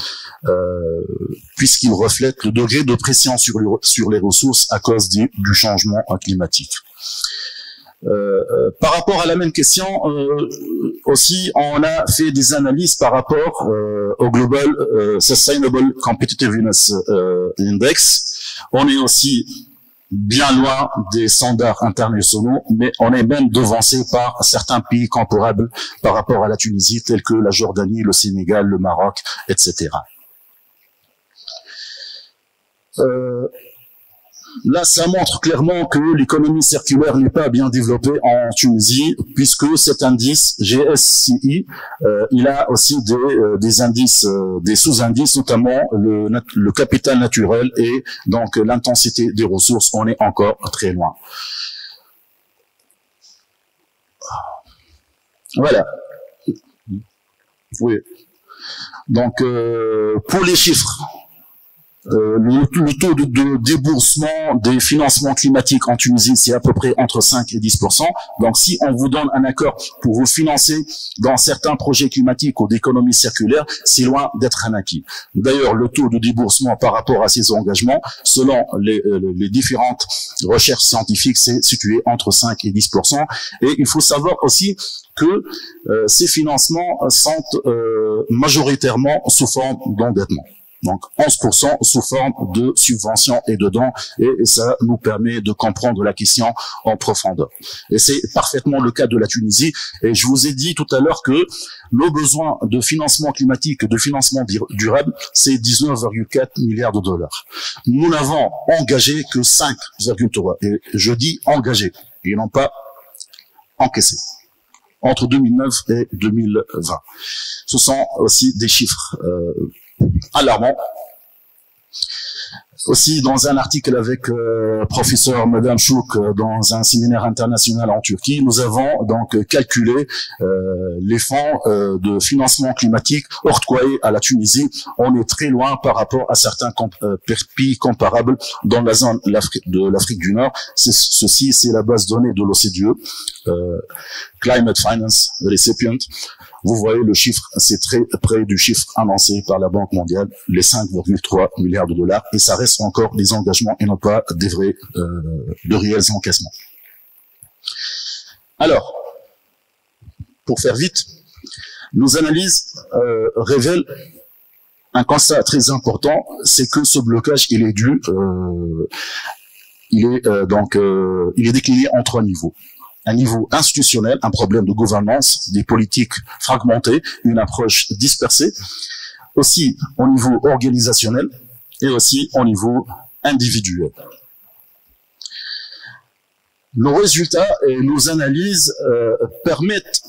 puisqu'il reflète le degré de pression sur les ressources à cause du changement climatique. Par rapport à la même question, aussi, on a fait des analyses par rapport au Global Sustainable Competitiveness Index. On est aussi bien loin des standards internationaux, mais on est même devancé par certains pays comparables par rapport à la Tunisie, tels que la Jordanie, le Sénégal, le Maroc, etc. Là, ça montre clairement que l'économie circulaire n'est pas bien développée en Tunisie, puisque cet indice GSCI, il a aussi des indices, des sous-indices, notamment le capital naturel et donc l'intensité des ressources. On est encore très loin. Voilà. Oui. Donc, pour les chiffres. Le taux de déboursement des financements climatiques en Tunisie, c'est à peu près entre 5 et 10%. Donc, si on vous donne un accord pour vous financer dans certains projets climatiques ou d'économie circulaire, c'est loin d'être un acquis. D'ailleurs, le taux de déboursement par rapport à ces engagements, selon les différentes recherches scientifiques, c'est situé entre 5 et 10%. Et il faut savoir aussi que ces financements sont majoritairement sous forme d'endettement. Donc 11% sous forme de subventions et de dons, et ça nous permet de comprendre la question en profondeur. Et c'est parfaitement le cas de la Tunisie, et je vous ai dit tout à l'heure que nos besoins de financement climatique, de financement durable, c'est 19,4 milliards de dollars. Nous n'avons engagé que 5,3, et je dis engagé, et non pas encaissé, entre 2009 et 2020. Ce sont aussi des chiffres alarmant. Aussi, dans un article avec professeur Madame Chouk dans un séminaire international en Turquie, nous avons donc calculé les fonds de financement climatique octroyés à la Tunisie. On est très loin par rapport à certains pays comparables dans la zone de l'Afrique du Nord. Ceci, c'est la base de données de l'OCDE, Climate Finance Recipient. Vous voyez le chiffre, c'est très près du chiffre annoncé par la Banque mondiale, les 5,3 milliards de dollars, et ça reste encore des engagements et non pas des vrais, de réels encaissements. Alors, pour faire vite, nos analyses révèlent un constat très important, c'est que ce blocage, il est dû, il est décliné en 3 niveaux. Un niveau institutionnel, un problème de gouvernance, des politiques fragmentées, une approche dispersée, aussi au niveau organisationnel et aussi au niveau individuel. Nos résultats et nos analyses permettent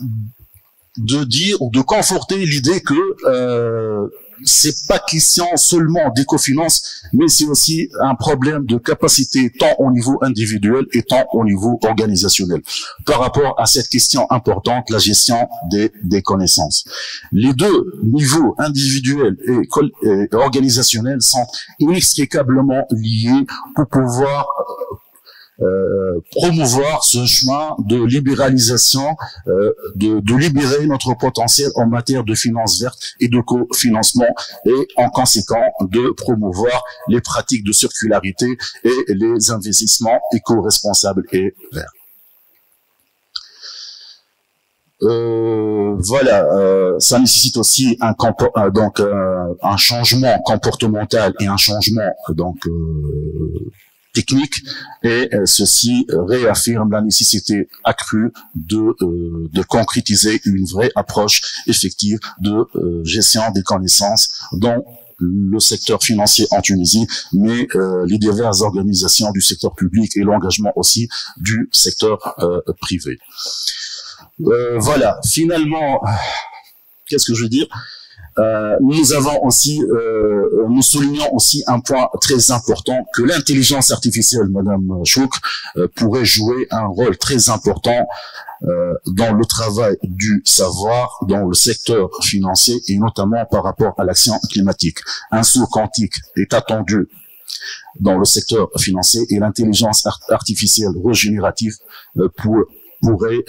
de dire ou de conforter l'idée que c'est pas question seulement d'écofinance, mais c'est aussi un problème de capacité tant au niveau individuel et tant au niveau organisationnel. Par rapport à cette question importante, la gestion des connaissances. Les deux niveaux individuels et organisationnels sont inextricablement liés pour pouvoir promouvoir ce chemin de libéralisation, de libérer notre potentiel en matière de finances vertes et de cofinancement, et en conséquent de promouvoir les pratiques de circularité et les investissements éco-responsables et verts. Voilà, ça nécessite aussi un changement comportemental et un changement technique, et ceci réaffirme la nécessité accrue de concrétiser une vraie approche effective de gestion des connaissances dans le secteur financier en Tunisie, mais les diverses organisations du secteur public et l'engagement aussi du secteur privé. Voilà, finalement, qu'est-ce que je veux dire? Nous avons aussi, nous soulignons aussi un point très important, que l'intelligence artificielle, Madame Chouk, pourrait jouer un rôle très important dans le travail du savoir, dans le secteur financier et notamment par rapport à l'action climatique. Un saut quantique est attendu dans le secteur financier et l'intelligence artificielle régénérative pourrait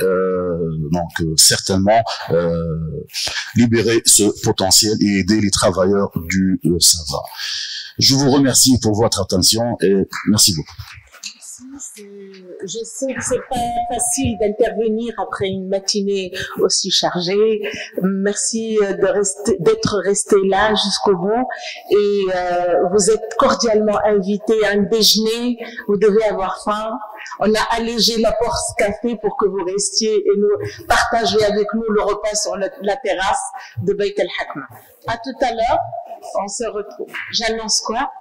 donc certainement libérer ce potentiel et aider les travailleurs du savoir. Je vous remercie pour votre attention et merci beaucoup. Je sais que c'est pas facile d'intervenir après une matinée aussi chargée. Merci d'être resté là jusqu'au bout et vous êtes cordialement invités à un déjeuner. Vous devez avoir faim. On a allégé la porte café pour que vous restiez et nous partagiez avec nous le repas sur la terrasse de Beit El Hakma. À tout à l'heure. On se retrouve. J'annonce quoi?